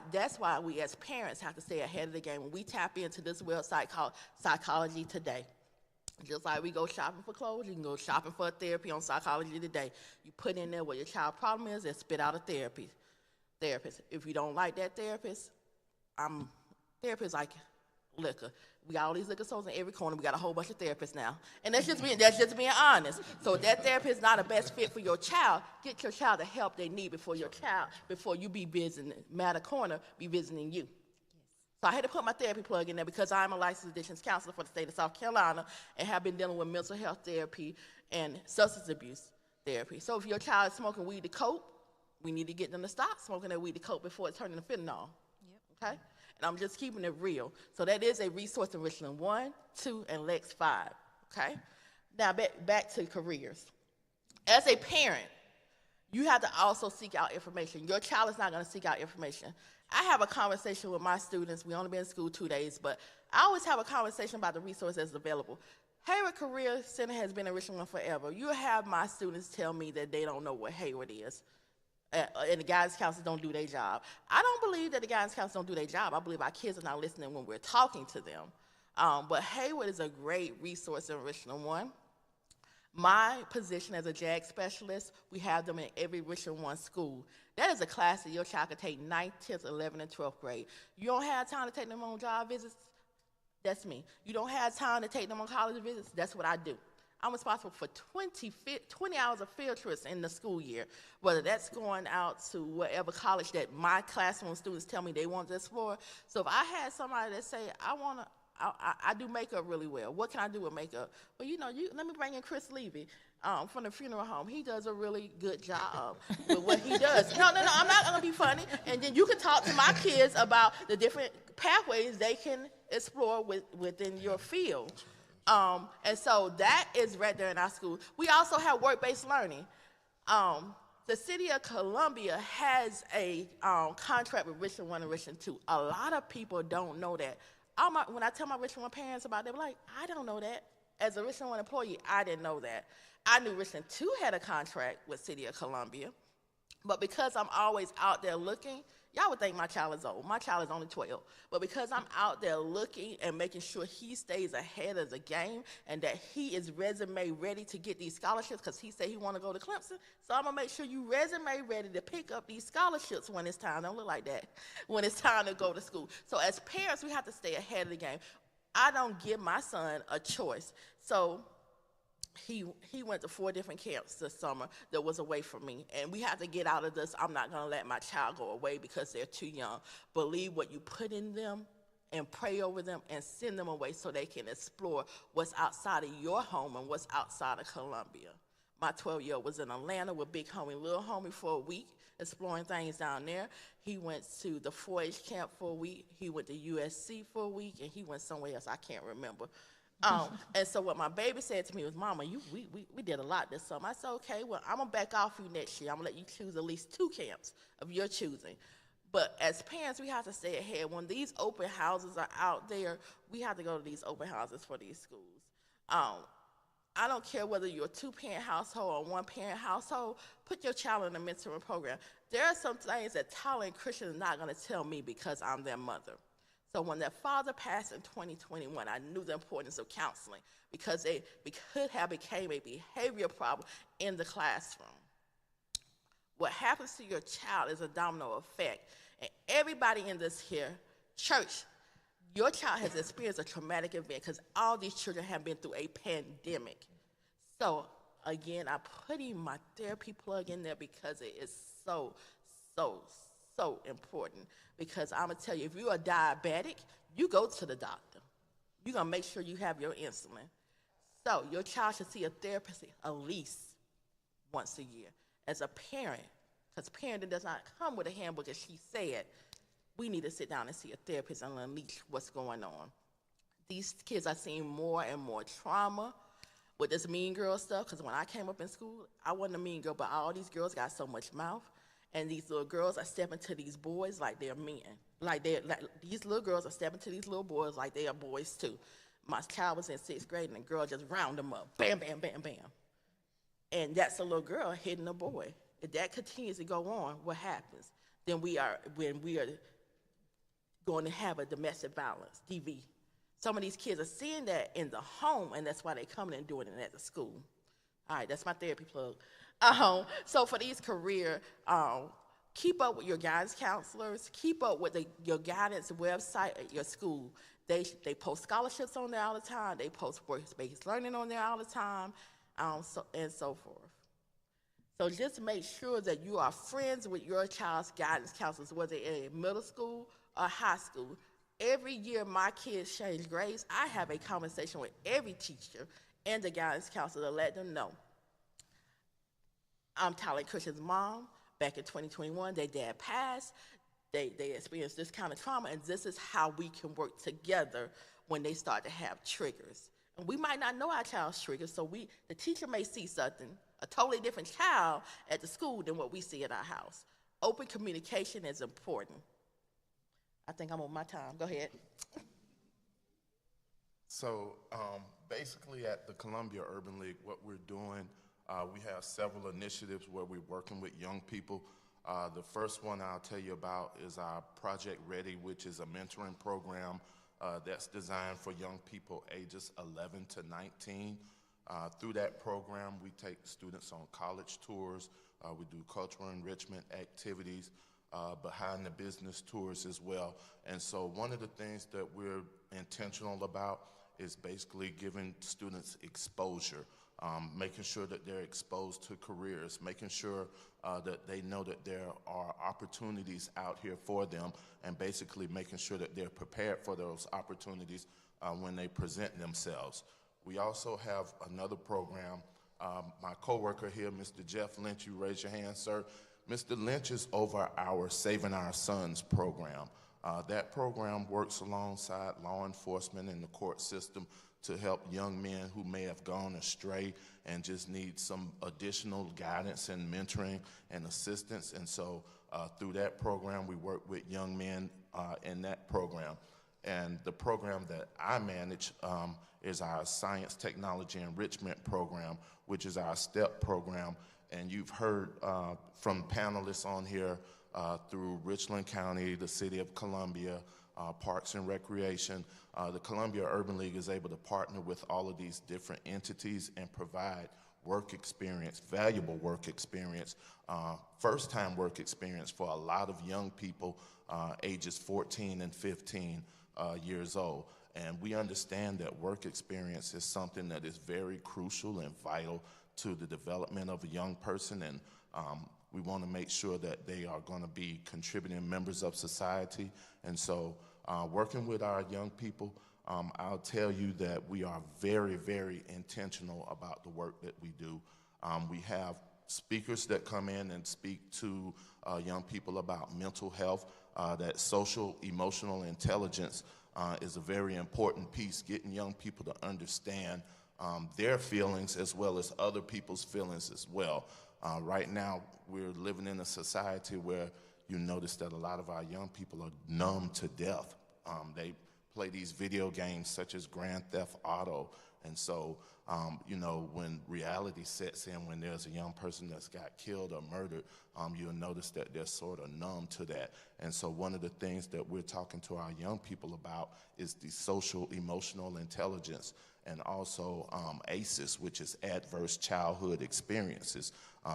S5: we as parents have to stay ahead of the game when we tap into this website called Psychology Today. Just like we go shopping for clothes, you can go shopping for a therapy on Psychology Today. You put in there what your child's problem is and spit out a therapist. If you don't like that therapist, therapists like liquor. We got all these liquor stores in every corner. We got a whole bunch of therapists now. And that's just being honest. So if that therapist is not the best fit for your child, get your child the help they need before you be visiting Matter Corner, be visiting you. So I had to put my therapy plug in there because I'm a licensed addictions counselor for the state of South Carolina and have been dealing with mental health therapy and substance abuse therapy. So if your child is smoking weed to cope, we need to get them to stop smoking that weed to cope before it turns into fentanyl. Yep. Okay? And I'm just keeping it real. So that is a resource in Richland 1, 2, and Lex 5, okay? Now back to careers. As a parent, you have to also seek out information. Your child is not gonna seek out information. I have a conversation with my students. We only been in school 2 days, but I always have a conversation about the resources available. Hayward Career Center has been in Richland 1 forever. You have my students tell me that they don't know what Hayward is. And the guidance counselors don't do their job. I don't believe that the guidance counselors don't do their job. I believe our kids are not listening when we're talking to them. But Hayward is a great resource in Richland 1. My position as a JAG specialist, we have them in every Richland 1 school. That is a class that your child can take 9th, 10th, 11th, and 12th grade. You don't have time to take them on job visits? That's me. You don't have time to take them on college visits? That's what I do. I'm responsible for 20 hours of field trips in the school year, whether that's going out to whatever college that my classroom students tell me they want to explore. So if I had somebody that say, I do makeup really well. What can I do with makeup? Well, let me bring in Chris Levy from the funeral home. He does a really good job with what he does. No, I'm not going to be funny. And then you can talk to my kids about the different pathways they can explore within your field. And so that is right there in our school. We also have work-based learning. The city of Columbia has a contract with Richland 1 and Richland 2. A lot of people don't know that. When I tell my Richland 1 parents about it, they're like, I don't know that. As a Richland 1 employee, I didn't know that. I knew Richland 2 had a contract with city of Columbia, but because I'm always out there looking, y'all would think my child is old. My child is only 12. But because I'm out there looking and making sure he stays ahead of the game and that he is resume ready to get these scholarships because he said he want to go to Clemson, so I'm going to make sure you resume ready to pick up these scholarships when it's time. Don't look like that. When it's time to go to school. So as parents, we have to stay ahead of the game. I don't give my son a choice. So he went to 4 different camps this summer that was away from me. And we have to get out of this, I'm not going to let my child go away because they're too young. Believe what you put in them and pray over them and send them away so they can explore what's outside of your home and what's outside of Columbia. My 12-year-old was in Atlanta with big homie, little homie for a week, exploring things down there. He went to the 4-H camp for a week. He went to USC for a week, and he went somewhere else. I can't remember. And so what my baby said to me was, Mama, we did a lot this summer. I said, okay, well, I'm going to back off you next year. I'm going to let you choose at least 2 camps of your choosing. But as parents, we have to stay ahead. When these open houses are out there, we have to go to these open houses for these schools. I don't care whether you're a 2-parent household or 1-parent household, put your child in a mentoring program. There are some things that Tyler and Christian are not going to tell me because I'm their mother. So when their father passed in 2021, I knew the importance of counseling because it could have became a behavior problem in the classroom. What happens to your child is a domino effect. And everybody in this here church, your child has experienced a traumatic event because all these children have been through a pandemic. So again, I put in my therapy plug in there because it is so important. Because I'm going to tell you, if you're a diabetic, you go to the doctor. You're going to make sure you have your insulin. So your child should see a therapist at least once a year. As a parent, because parenting does not come with a handbook, as she said, we need to sit down and see a therapist and unleash what's going on. These kids are seeing more and more trauma with this mean girl stuff, because when I came up in school, I wasn't a mean girl, but all these girls got so much mouth, and these little girls are stepping to these boys like they're men. These little girls are stepping to these little boys like they are boys too. My child was in 6th grade, and the girl just round them up, bam, bam, bam, bam. And that's a little girl hitting a boy. If that continues to go on, what happens? Then we are going to have a domestic violence, DV. Some of these kids are seeing that in the home, and that's why they're coming and doing it at the school. All right, that's my therapy plug. So for these career, keep up with your guidance counselors. Keep up with your guidance website at your school. They post scholarships on there all the time. They post work-based learning on there all the time, and so forth. So just make sure that you are friends with your child's guidance counselors, whether in middle school or high school. Every year my kids change grades, I have a conversation with every teacher and the guidance counselor to let them know. I'm Tyler Christian's mom. Back in 2021, their dad passed. They experienced this kind of trauma, and this is how we can work together when they start to have triggers. And we might not know our child's triggers, so the teacher may see something, a totally different child at the school than what we see at our house. Open communication is important. I think I'm on my time. Go ahead.
S4: So basically at the Columbia Urban League, what we're doing, we have several initiatives where we're working with young people. The first one I'll tell you about is our Project Ready, which is a mentoring program that's designed for young people ages 11 to 19. Through that program, we take students on college tours. We do cultural enrichment activities, behind the business tours as well. And so one of the things that we're intentional about is basically giving students exposure, making sure that they're exposed to careers, making sure that they know that there are opportunities out here for them, and basically making sure that they're prepared for those opportunities when they present themselves. We also have another program. My coworker here, Mr. Jeff Lynch, you raise your hand, sir. Mr. Lynch is over our Saving Our Sons program. That program works alongside law enforcement and the court system to help young men who may have gone astray and just need some additional guidance and mentoring and assistance. And so through that program, we work with young men in that program. And the program that I manage is our Science Technology Enrichment Program, which is our STEP program. And you've heard from panelists on here through Richland County, the City of Columbia, Parks and Recreation. The Columbia Urban League is able to partner with all of these different entities and provide work experience, valuable work experience, first-time work experience for a lot of young people ages 14 and 15 years old. And we understand that work experience is something that is very crucial and vital to the development of a young person, and we want to make sure that they are going to be contributing members of society. And so working with our young people, I'll tell you that we are very, very intentional about the work that we do. We have speakers that come in and speak to young people about mental health, that social emotional intelligence is a very important piece, getting young people to understand their feelings as well as other people's feelings as well. Right now, we're living in a society where you notice that a lot of our young people are numb to death. They play these video games such as Grand Theft Auto. And so, you know, when reality sets in, when there's a young person that's got killed or murdered, you'll notice that they're sort of numb to that. And so one of the things that we're talking to our young people about is the social emotional intelligence, and also ACEs, which is adverse childhood experiences.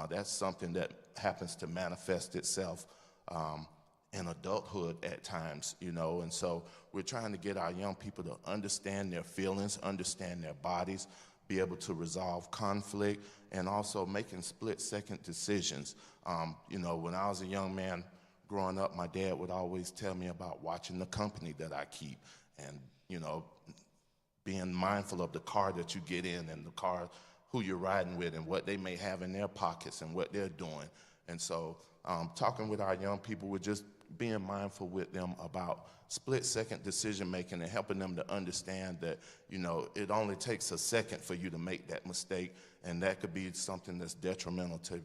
S4: That's something that happens to manifest itself in adulthood at times, you know, and so we're trying to get our young people to understand their feelings, understand their bodies, be able to resolve conflict, and also making split-second decisions. You know, when I was a young man growing up, my dad would always tell me about watching the company that I keep and, you know, being mindful of the car that you get in and the car, who you're riding with and what they may have in their pockets and what they're doing. And so talking with our young people, we're just being mindful with them about split-second decision-making and helping them to understand that, you know, it only takes a second for you to make that mistake, and that could be something that's detrimental to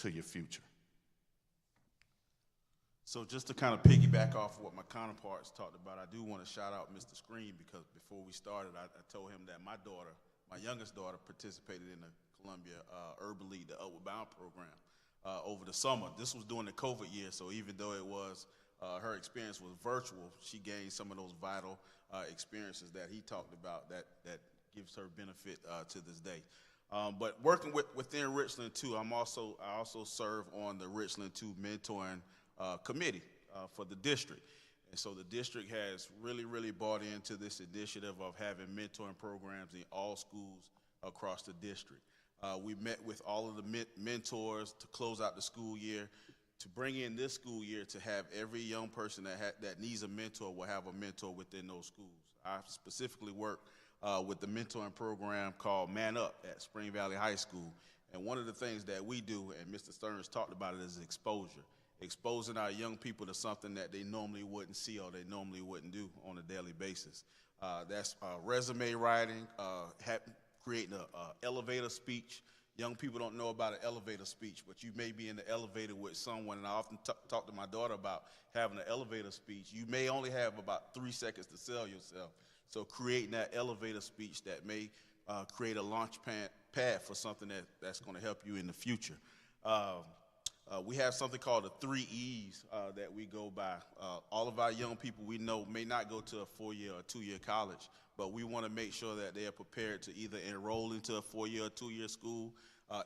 S4: your future.
S3: So just to kind of piggyback off what my counterparts talked about, I do want to shout out Mr. Screen, because before we started, I told him that my daughter, my youngest daughter, participated in the Columbia Urban League, the Upward Bound program, over the summer. This was during the COVID year, so even though it was, her experience was virtual, she gained some of those vital experiences that he talked about that gives her benefit to this day. But working within Richland 2, I also serve on the Richland 2 mentoring committee for the district. And so the district has really bought into this initiative of having mentoring programs in all schools across the district. We met with all of the mentors to close out the school year, to bring in this school year to have every young person that needs a mentor will have a mentor within those schools. I specifically work with the mentoring program called Man Up at Spring Valley High School. And one of the things that we do, and Mr. Stearns talked about it, is exposure. Exposing our young people to something that they normally wouldn't see or they normally wouldn't do on a daily basis. That's resume writing, creating an elevator speech. Young people don't know about an elevator speech, but you may be in the elevator with someone, and I often talk to my daughter about having an elevator speech. You may only have about 3 seconds to sell yourself. So creating that elevator speech that may create a launch pad for something that's going to help you in the future. We have something called the 3 E's that we go by. All of our young people we know may not go to a 4-year or 2-year college, but we want to make sure that they are prepared to either enroll into a 4-year or 2-year school,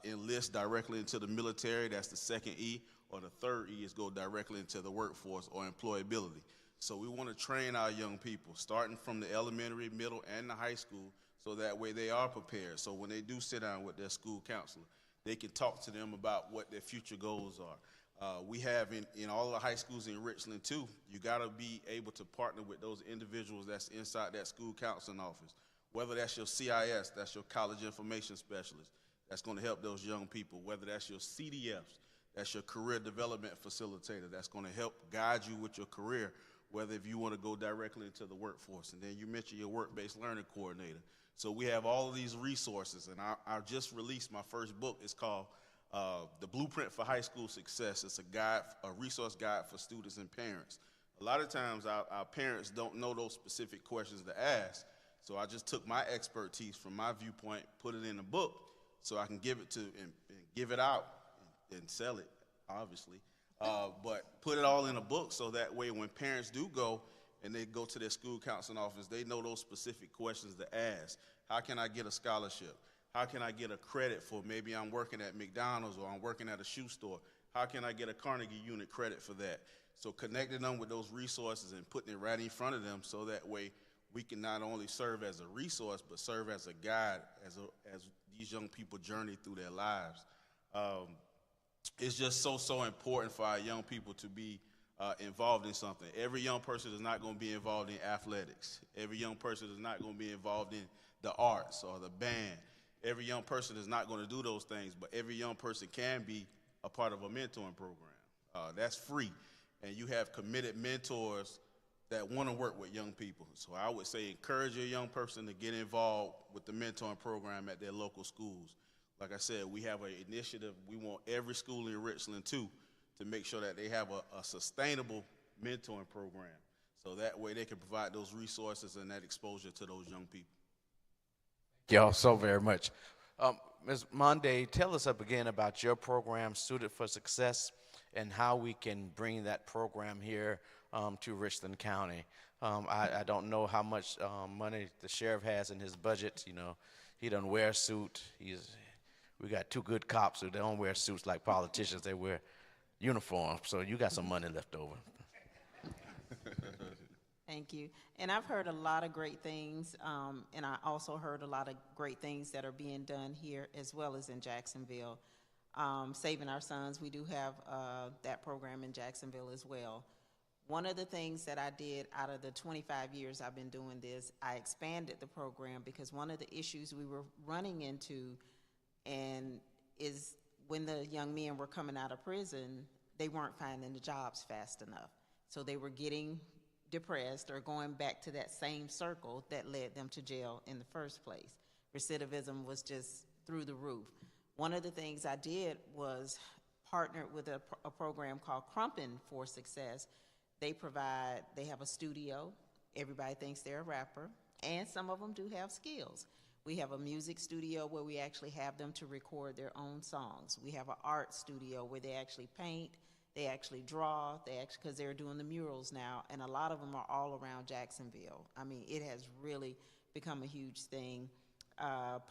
S3: enlist directly into the military, that's the 2nd E, or the 3rd E is go directly into the workforce or employability. So we want to train our young people, starting from the elementary, middle, and the high school, so that way they are prepared. So when they do sit down with their school counselor, they can talk to them about what their future goals are. We have in all the high schools in Richland too, you got to be able to partner with those individuals that's inside that school counseling office. Whether that's your CIS, that's your college information specialist, that's going to help those young people. Whether that's your CDFs, that's your career development facilitator, that's going to help guide you with your career, whether if you want to go directly into the workforce. And then you mentioned your work-based learning coordinator. So we have all of these resources, and I just released my first book. It's called The Blueprint for High School Success. It's a resource guide for students and parents. A lot of times our parents don't know those specific questions to ask, so I just took my expertise from my viewpoint, put it in a book, so I can give it to and give it out and sell it, obviously. But put it all in a book so that way when parents do go and they go to their school counseling office, they know those specific questions to ask. How can I get a scholarship? How can I get a credit for maybe I'm working at McDonald's or I'm working at a shoe store? How can I get a Carnegie unit credit for that? So connecting them with those resources and putting it right in front of them so that way we can not only serve as a resource but serve as a guide as these young people journey through their lives. It's just so important for our young people to be involved in something. Every young person is not going to be involved in athletics. Every young person is not going to be involved in the arts or the band. Every young person is not going to do those things, but every young person can be a part of a mentoring program. That's free, and you have committed mentors that want to work with young people. So I would say encourage your young person to get involved with the mentoring program at their local schools. Like I said, we have an initiative. We want every school in Richland too to make sure that they have a sustainable mentoring program. So that way they can provide those resources and that exposure to those young people.
S2: Thank y'all so very much. Ms. Monday, tell us up again about your program, Suited for Success, and how we can bring that program here to Richland County. I don't know how much money the sheriff has in his budget. You know, he doesn't wear a suit. We got two good cops who don't wear suits like politicians. They wear uniforms. So you got some money left over.
S10: Thank you. And I've heard a lot of great things, and I also heard a lot of great things that are being done here as well as in Jacksonville. Saving Our Sons, we do have that program in Jacksonville as well. One of the things that I did out of the 25 years I've been doing this, I expanded the program because one of the issues we were running into is when the young men were coming out of prison, they weren't finding the jobs fast enough. So they were getting depressed or going back to that same circle that led them to jail in the first place. Recidivism was just through the roof. One of the things I did was partnered with a program called Crumpin' for Success. They have a studio. Everybody thinks they're a rapper, and some of them do have skills. We have a music studio where we actually have them to record their own songs. We have an art studio where they actually paint, they actually draw, because they're doing the murals now, and a lot of them are all around Jacksonville. I mean, it has really become a huge thing.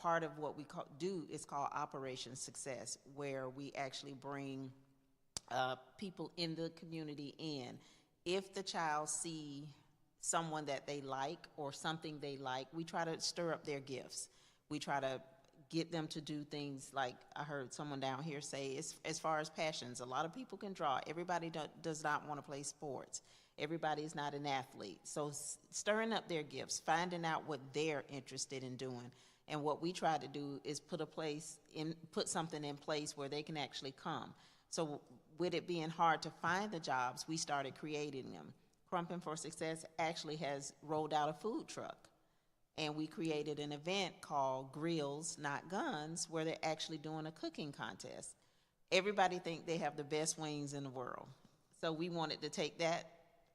S10: Part of what we do is called Operation Success, where we actually bring people in the community in. If the child see someone that they like or something they like, we try to stir up their gifts. We try to get them to do things like I heard someone down here say, as far as passions, a lot of people can draw. Everybody does not want to play sports. Everybody is not an athlete. So stirring up their gifts, finding out what they're interested in doing. And what we try to do is put something in place where they can actually come. So with it being hard to find the jobs, we started creating them. Crumpin' for Success actually has rolled out a food truck. And we created an event called Grills, Not Guns, where they're actually doing a cooking contest. Everybody think they have the best wings in the world. So we wanted to take that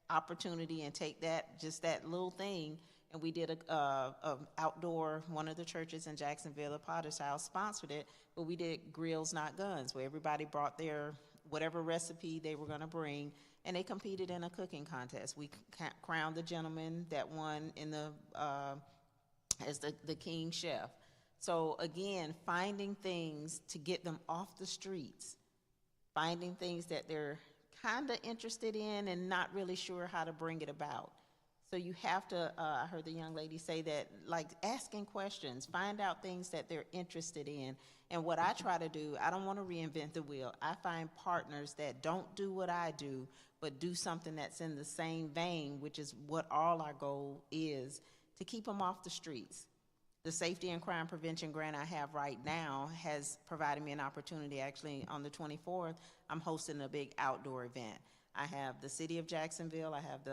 S10: opportunity and take that little thing, and we did a outdoor, one of the churches in Jacksonville, the Potter's House, sponsored it, but we did Grills, Not Guns, where everybody brought their whatever recipe they were going to bring, and they competed in a cooking contest. We crowned the gentleman that won in as the king chef. So again, finding things to get them off the streets, finding things that they're kind of interested in and not really sure how to bring it about. So you have to, I heard the young lady say that, like asking questions, find out things that they're interested in. And what I try to do, I don't want to reinvent the wheel. I find partners that don't do what I do, but do something that's in the same vein, which is what all our goal is, to keep them off the streets. The Safety and Crime Prevention grant I have right now has provided me an opportunity. Actually, on the 24th, I'm hosting a big outdoor event. I have the city of Jacksonville, I have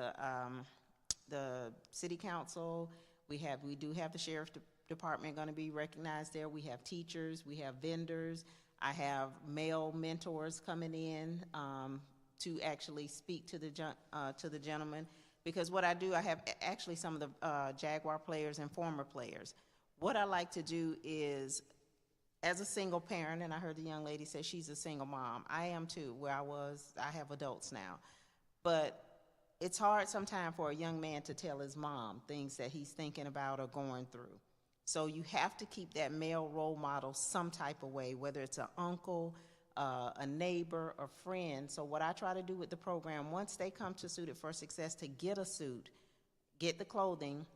S10: the city council, we do have the sheriff's department going to be recognized there. We have teachers, we have vendors, I have male mentors coming in to actually speak to the gentleman. Because what I do, I have actually some of the Jaguar players and former players. What I like to do is, as a single parent, and I heard the young lady say she's a single mom. I am too, I have adults now. But it's hard sometimes for a young man to tell his mom things that he's thinking about or going through. So you have to keep that male role model some type of way, whether it's an uncle, a neighbor, a friend. So what I try to do with the program, once they come to Suited for Success to get a suit, get the clothing,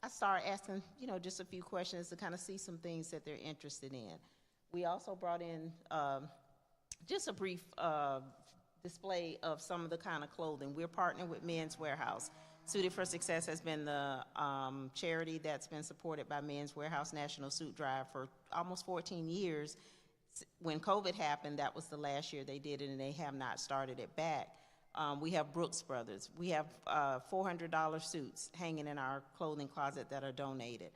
S10: I start asking, just a few questions to kind of see some things that they're interested in. We also brought in just a brief display of some of the kind of clothing. We're partnering with Men's Wearhouse. Suited for Success has been the charity that's been supported by Men's Wearhouse National Suit Drive for almost 14 years. When COVID happened, that was the last year they did it, and they have not started it back. We have Brooks Brothers. We have $400 suits hanging in our clothing closet that are donated.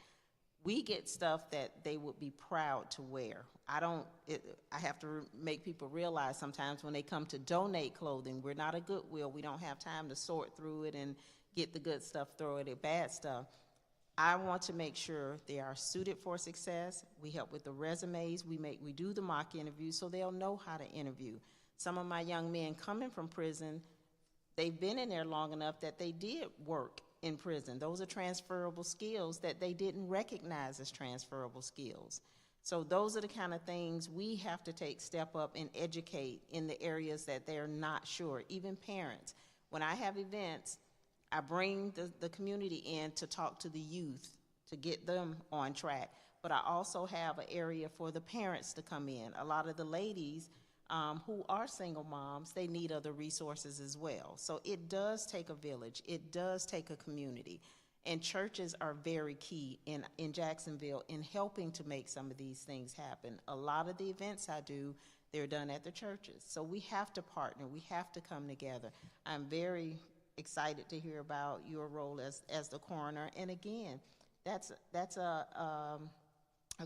S10: we get stuff that they would be proud to wear. I have to make people realize sometimes when they come to donate clothing, we're not a Goodwill. We don't have time to sort through it and get the good stuff, throw it at bad stuff. I want to make sure they are suited for success. We help with the resumes. We do the mock interviews so they'll know how to interview. Some of my young men coming from prison, they've been in there long enough that they did work in prison. Those are transferable skills that they didn't recognize as transferable skills. So those are the kind of things we have to step up and educate in the areas that they're not sure, even parents. When I have events, I bring the community in to talk to the youth, to get them on track. But I also have an area for the parents to come in. A lot of the ladies who are single moms, they need other resources as well. So it does take a village. It does take a community. And churches are very key in Jacksonville in helping to make some of these things happen. A lot of the events I do, they're done at the churches. So we have to partner. We have to come together. I'm very excited to hear about your role as the coroner. And again, that's a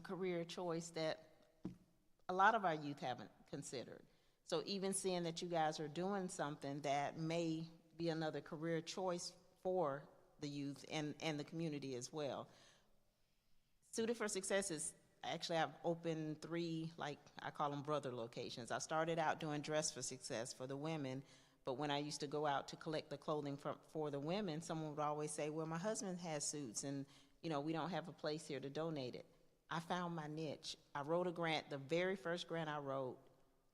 S10: career choice that a lot of our youth haven't considered. So even seeing that you guys are doing something that may be another career choice for the youth and the community as well. Suited for Success is, actually I've opened 3, like I call them brother locations. I started out doing Dress for Success for the women, but when I used to go out to collect the clothing for the women, someone would always say, well, my husband has suits and we don't have a place here to donate it. I found my niche. I wrote a grant. The very first grant I wrote,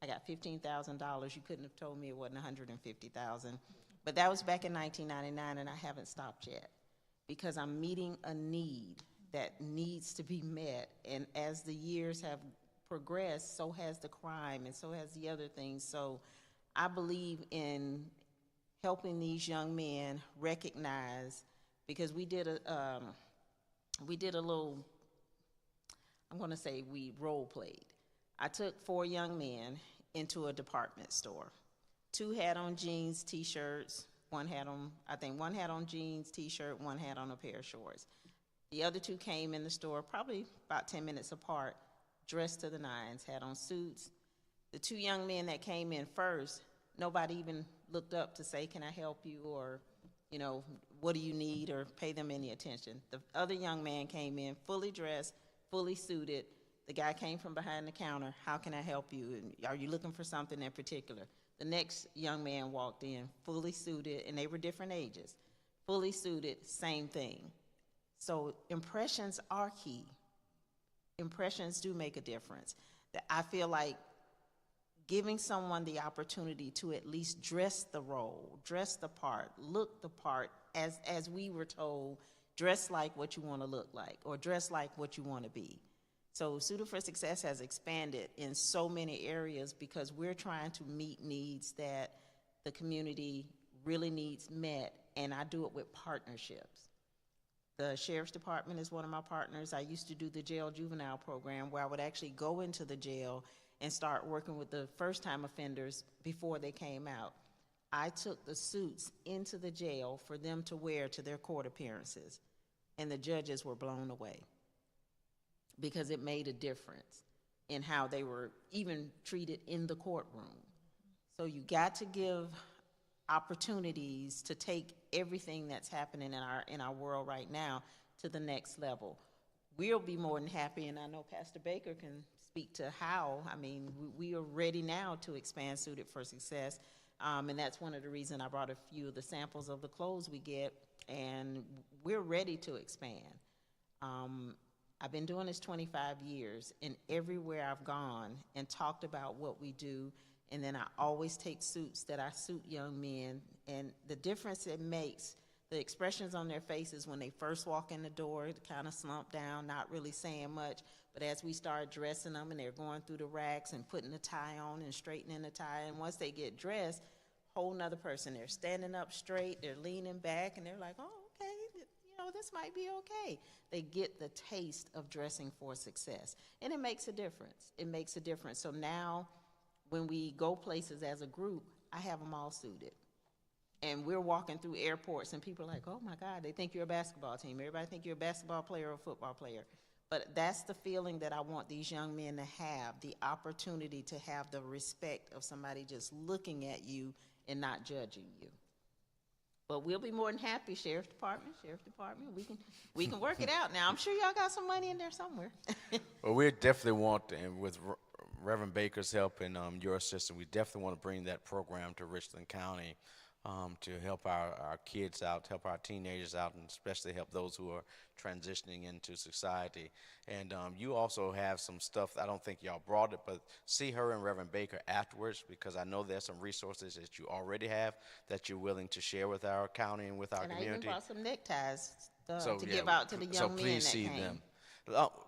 S10: I got $15,000. You couldn't have told me it wasn't $150,000. But that was back in 1999, and I haven't stopped yet because I'm meeting a need that needs to be met. And as the years have progressed, so has the crime and so has the other things. So I believe in helping these young men recognize, because we did a little, I'm going to say we role played. I took 4 young men into a department store. 2 had on jeans, T-shirts. One had on jeans, T-shirt, one had on a pair of shorts. The other 2 came in the store probably about 10 minutes apart, dressed to the nines, had on suits. The 2 young men that came in first, nobody even looked up to say, can I help you, or, what do you need, or pay them any attention. The other young man came in fully dressed, fully suited. The guy came from behind the counter, how can I help you? And are you looking for something in particular? The next young man walked in, fully suited, and they were different ages. Fully suited, same thing. So impressions are key. Impressions do make a difference. I feel like giving someone the opportunity to at least dress the role, dress the part, look the part, as we were told, dress like what you want to look like, or dress like what you want to be. So Suited for Success has expanded in so many areas because we're trying to meet needs that the community really needs met, and I do it with partnerships. The Sheriff's Department is one of my partners. I used to do the jail juvenile program where I would actually go into the jail and start working with the first-time offenders before they came out. I took the suits into the jail for them to wear to their court appearances, and the judges were blown away because it made a difference in how they were even treated in the courtroom. So you got to give opportunities to take everything that's happening in our world right now to the next level. We'll be more than happy, and I know Pastor Baker can speak to how. I mean, we are ready now to expand Suited for Success, and that's one of the reasons I brought a few of the samples of the clothes we get, and we're ready to expand. I've been doing this 25 years, and everywhere I've gone and talked about what we do, and then I always take suits that I suit young men, and the difference it makes, the expressions on their faces when they first walk in the door, kind of slump down, not really saying much, but as we start dressing them and they're going through the racks and putting the tie on and straightening the tie, and once they get dressed, whole nother person. They're standing up straight, they're leaning back, and they're like, oh, okay, this might be okay. They get the taste of dressing for success, and it makes a difference. It makes a difference. So now when we go places as a group, I have them all suited. And we're walking through airports, and people are like, oh, my God, they think you're a basketball team. Everybody think you're a basketball player or a football player. But that's the feeling that I want these young men to have, the opportunity to have the respect of somebody just looking at you and not judging you. But we'll be more than happy, Sheriff's Department, we can work it out now. I'm sure y'all got some money in there somewhere.
S2: Well, we definitely want, and with Reverend Baker's help and your assistance, we definitely want to bring that program to Richland County to help our kids out, help our teenagers out, and especially help those who are transitioning into society. And you also have some stuff, I don't think y'all brought it, but see her and Reverend Baker afterwards, because I know there's some resources that you already have that you're willing to share with our county and with our
S10: And I
S2: community.
S10: even brought some neckties to
S2: Yeah,
S10: give out to the young
S2: so
S10: men
S2: please
S10: that
S2: see
S10: came.
S2: them.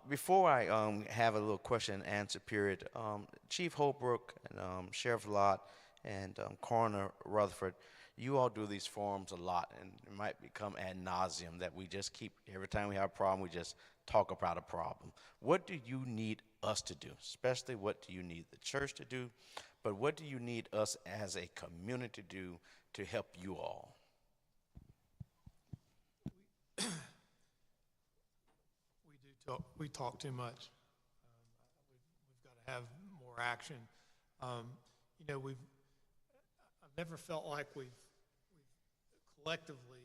S2: Before I have a little question and answer period, Chief Holbrook and Sheriff Lott and Coroner Rutherford, you all do these forums a lot, and it might become ad nauseum that we just keep, every time we have a problem, we just talk about a problem. What do you need us to do? Especially, what do you need the church to do? But what do you need us as a community to do to help you all?
S6: We talk too much. We've got to have more action. I've never felt like we've collectively,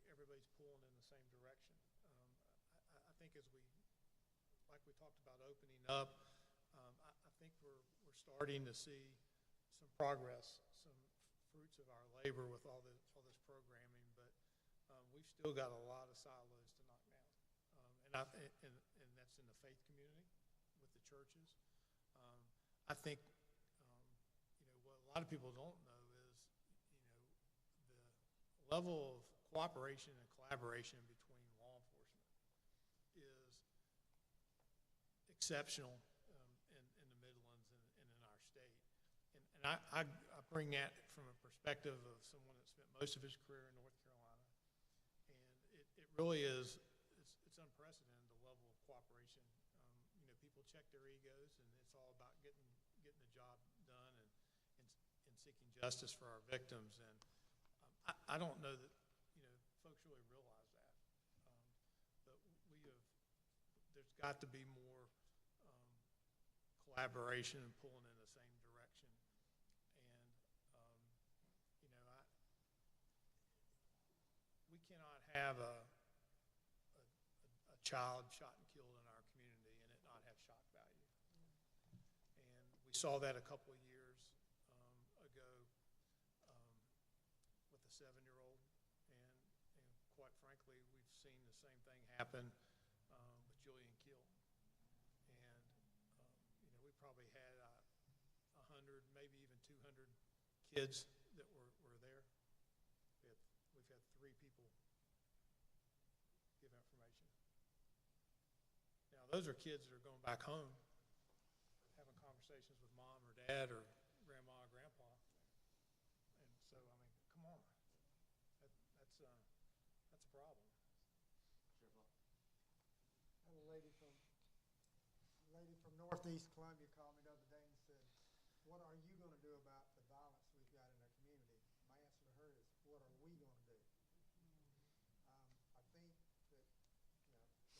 S6: everybody's pulling in the same direction. I think as like we talked about opening up, I think we're starting to see some progress, some fruits of our labor with all this programming, but we've still got a lot of silos to knock down. And that's in the faith community with the churches. I think, what a lot of people don't know is, the level of cooperation and collaboration between law enforcement is exceptional in the Midlands and in our state. And I bring that from a perspective of someone that spent most of his career in North Carolina. And it really is, it's unprecedented, the level of cooperation. People check their egos, and it's all about getting the job done and seeking justice for our victims. And I don't know that folks really realize that, but there's got to be more collaboration and pulling in the same direction. And we cannot have a child shot and killed in our community and it not have shock value. And we saw that a couple of years ago with a 7-year-old, and quite frankly, we've seen the same thing happen with Julian Kill. And we probably had 100, maybe even 200 kids that were there. We've had 3 people give information. Now, those are kids that are going back home, having conversations with mom or dad or grandma or grandpa. And so, come on. That's a problem.
S7: I had a lady from Northeast Columbia called me the other day and said, "What are you going to do about the violence we've got in our community?" My answer to her is, "What are we going to do?" I think that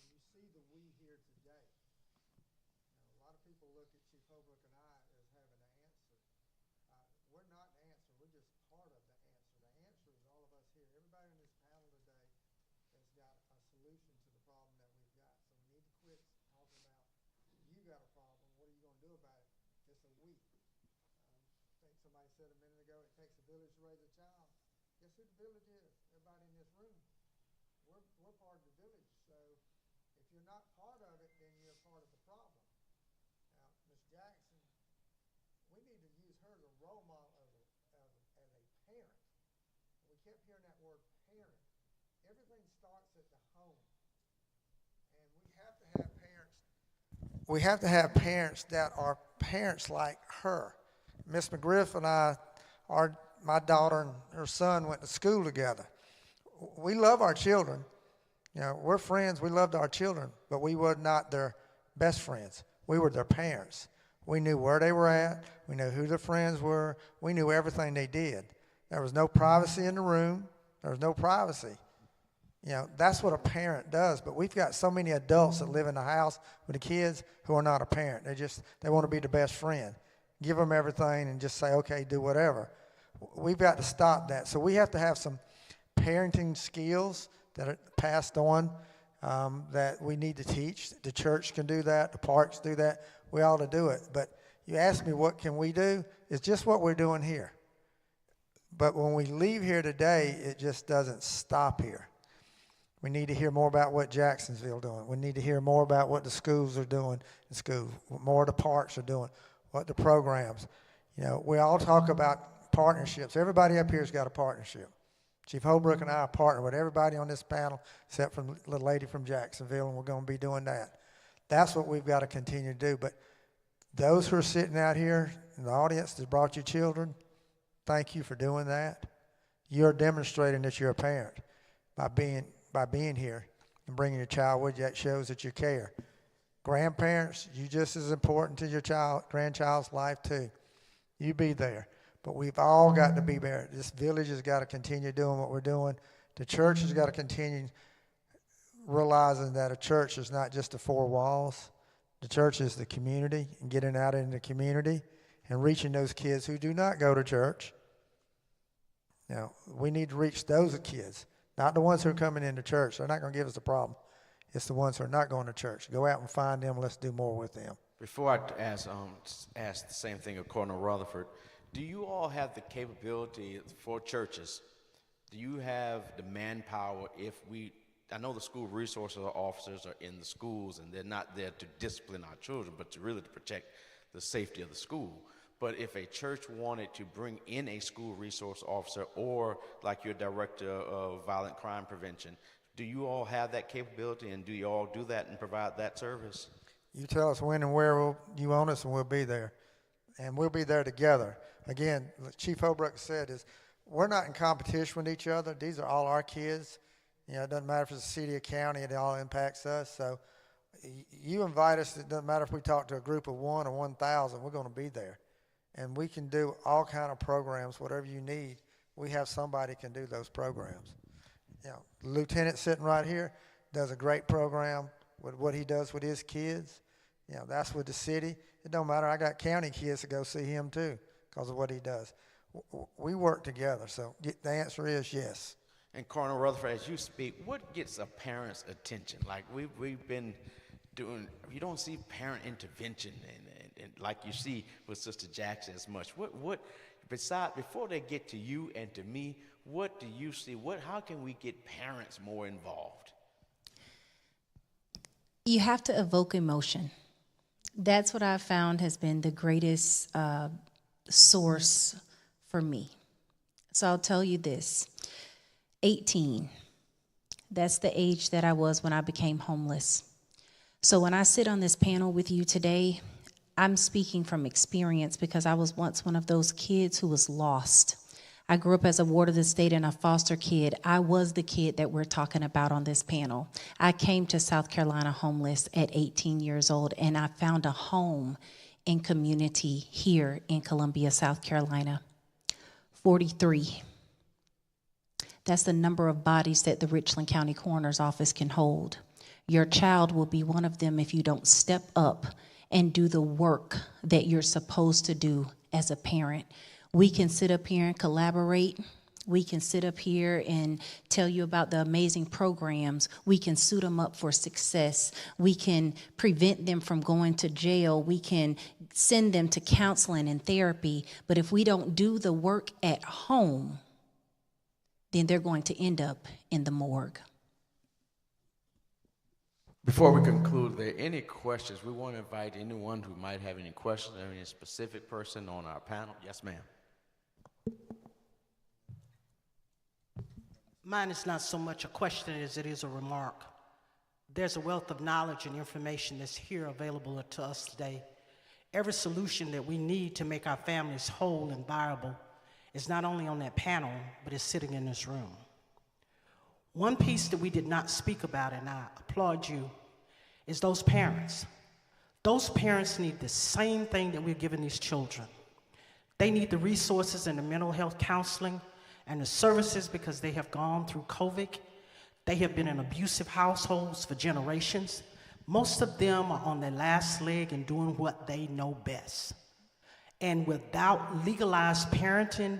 S7: when you see the we here today, a lot of people look at Chief Holbrook and I as having the answer. We're not the answer. We're just part of the answer. The answer is all of us here. Everybody on this panel today has got a solution to the problem that we've got. So we need to quit talking about, you got a problem, what are you going to do about it? It's a we. I think somebody said a minute ago, it takes a village to raise a child. Guess who the village is? Everybody in this room. We're part of the village. So if you're not part of it, then you're part of the problem. Now, Ms. Jackson, we need to use her as a role model as a parent. We kept hearing that word parent. Everything starts at the home. And we have to have parents. We have to have parents that are parents like her. Miss McGriff and I, my daughter and her son went to school together. We love our children. We're friends. We loved our children, but we were not their best friends. We were their parents. We knew where they were at. We knew who their friends were. We knew everything they did. There was no privacy in the room. There was no privacy. You know, that's what a parent does. But we've got so many adults that live in the house with the kids who are not a parent. They want to be the best friend. Give them everything and just say, okay, do whatever. We've got to stop that. So we have to have some parenting skills that are passed on that we need to teach. The church can do that. The parks do that. We ought to do it. But you ask me what can we do? It's just what we're doing here. But when we leave here today, it just doesn't stop here. We need to hear more about what Jacksonville doing. We need to hear more about what the schools are doing in schools, what more the parks are doing, what the programs. You know, we all talk about partnerships. Everybody up here has got a partnership. Chief Holbrook and I are partnered with everybody on this panel except for the little lady from Jacksonville, and we're going to be doing that. That's what we've got to continue to do. But those who are sitting out here in the audience that brought your children, thank you for doing that. You're demonstrating that you're a parent by being here and bringing your child with you. That shows that you care. Grandparents, you just as important to your grandchild's life too. You be there. But we've all got to be there. This village has got to continue doing what we're doing. The church has got to continue realizing that a church is not just the four walls. The church is the community, and getting out in the community and reaching those kids who do not go to church. Now, we need to reach those kids, not the ones who are coming into church. They're not going to give us a problem. It's the ones who are not going to church. Go out and find them. Let's do more with them.
S2: Before I ask the same thing of Colonel Rutherford, do you all have the capability for churches? Do you have the manpower I know the school resources officers are in the schools and they're not there to discipline our children, but to really to protect the safety of the school. But if a church wanted to bring in a school resource officer or like your director of violent crime prevention, do you all have that capability, and do you all do that and provide that service?
S7: You tell us when and where you want us, and we'll be there. And we'll be there together. Again, Chief Holbrook said is we're not in competition with each other. These are all our kids. You know, it doesn't matter if it's a city or county, it all impacts us. So you invite us, it doesn't matter if we talk to a group of 1 or 1,000, we're going to be there. And we can do all kind of programs, whatever you need. We have somebody can do those programs. You know, the lieutenant sitting right here does a great program with what he does with his kids. You know, that's with the city. It don't matter. I got county kids to go see him too because of what he does. We work together. So the answer is yes.
S2: And Colonel Rutherford, as you speak, what gets a parent's attention? Like we've been doing, you don't see parent intervention and like you see with Sister Jackson as much. What besides, before they get to you and to me, what do you see? How can we get parents more involved?
S8: You have to evoke emotion. That's what I've found has been the greatest source for me. So I'll tell you this. 18, that's the age that I was when I became homeless. So when I sit on this panel with you today, I'm speaking from experience because I was once one of those kids who was lost. I grew up as a ward of the state and a foster kid. I was the kid that we're talking about on this panel. I came to South Carolina homeless at 18 years old, and I found a home in community here in Columbia, South Carolina. 43. That's the number of bodies that the Richland County Coroner's Office can hold. Your child will be one of them if you don't step up and do the work that you're supposed to do as a parent. We can sit up here and collaborate. We can sit up here and tell you about the amazing programs. We can suit them up for success. We can prevent them from going to jail. We can send them to counseling and therapy. But if we don't do the work at home, then they're going to end up in the morgue.
S2: Before we conclude, are there any questions? We want to invite anyone who might have any questions or any specific person on our panel. Yes, ma'am.
S11: Mine is not so much a question as it is a remark. There's a wealth of knowledge and information that's here available to us today. Every solution that we need to make our families whole and viable is not only on that panel, but is sitting in this room. One piece that we did not speak about, and I applaud you, is those parents. Those parents need the same thing that we're giving these children. They need the resources and the mental health counseling and the services because they have gone through COVID. They have been in abusive households for generations. Most of them are on their last leg and doing what they know best. And without legalized parenting,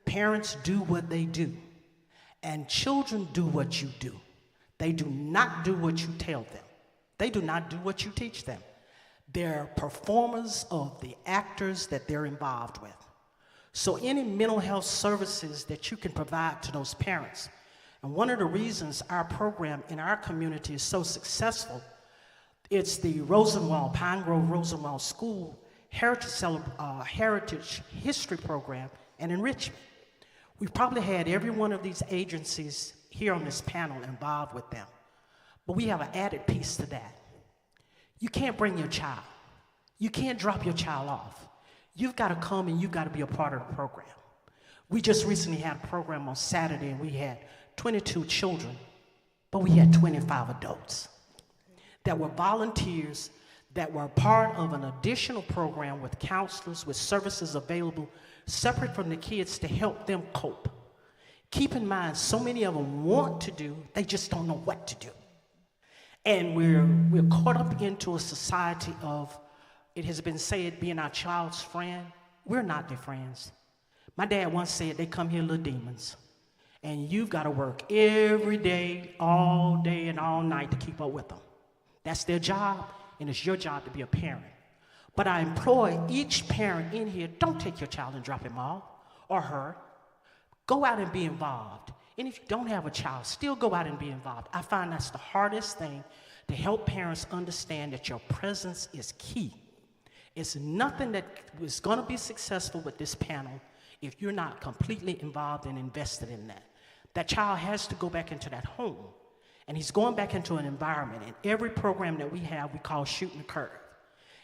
S11: parents do what they do. And children do what you do. They do not do what you tell them. They do not do what you teach them. They're performers of the actors that they're involved with. So any mental health services that you can provide to those parents, and one of the reasons our program in our community is so successful, it's the Rosenwald, Pine Grove Rosenwald School Heritage History Program and Enrichment. We've probably had every one of these agencies here on this panel involved with them. But we have an added piece to that. You can't bring your child. You can't drop your child off. You've got to come and you've got to be a part of the program. We just recently had a program on Saturday and we had 22 children, but we had 25 adults that were volunteers that were part of an additional program with counselors, with services available separate from the kids to help them cope. Keep in mind, so many of them want to do, they just don't know what to do. And we're caught up into a society of, it has been said, being our child's friend. We're not their friends. My dad once said, they come here little demons. And you've got to work every day, all day and all night to keep up with them. That's their job, and it's your job to be a parent. But I implore each parent in here, don't take your child and drop him off, or her. Go out and be involved. And if you don't have a child, still go out and be involved. I find that's the hardest thing, to help parents understand that your presence is key. It's nothing that is going to be successful with this panel if you're not completely involved and invested in that. That child has to go back into that home, and he's going back into an environment. And every program that we have, we call Shooting the Curve.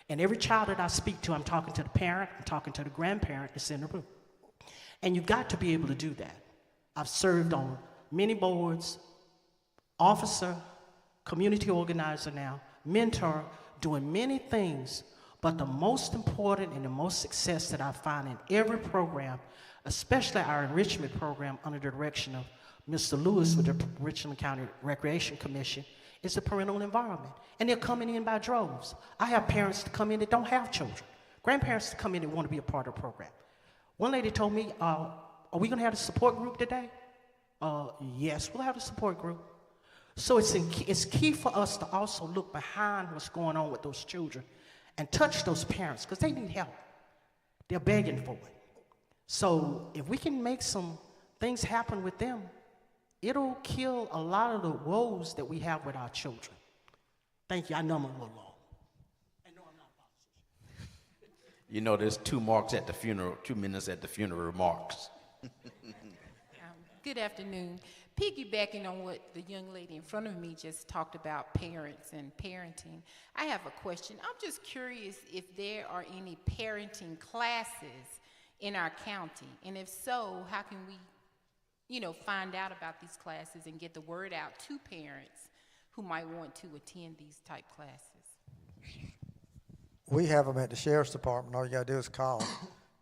S11: And every child that I speak to, I'm talking to the parent, I'm talking to the grandparent that's in the room. And you've got to be able to do that. I've served on many boards, officer, community organizer now, mentor, doing many things. But the most important and the most success that I find in every program, especially our enrichment program under the direction of Mr. Lewis with the Richland County Recreation Commission, is the parental environment. And they're coming in by droves. I have parents to come in that don't have children, grandparents to come in that want to be a part of the program. One lady told me, are we going to have a support group today? Yes, we'll have a support group. So it's key for us to also look behind what's going on with those children and touch those parents, because they need help. They're begging for it. So if we can make some things happen with them, it'll kill a lot of the woes that we have with our children. Thank you. I know I'm a little long. I know I'm not a politician.
S2: You know, there's 2 marks at the funeral, 2 minutes at the funeral remarks.
S12: Good afternoon. Piggybacking on what the young lady in front of me just talked about, parents and parenting, I have a question. I'm just curious if there are any parenting classes in our county, and if so, how can we, find out about these classes and get the word out to parents who might want to attend these type classes?
S7: We have them at the Sheriff's Department. All you got to do is call.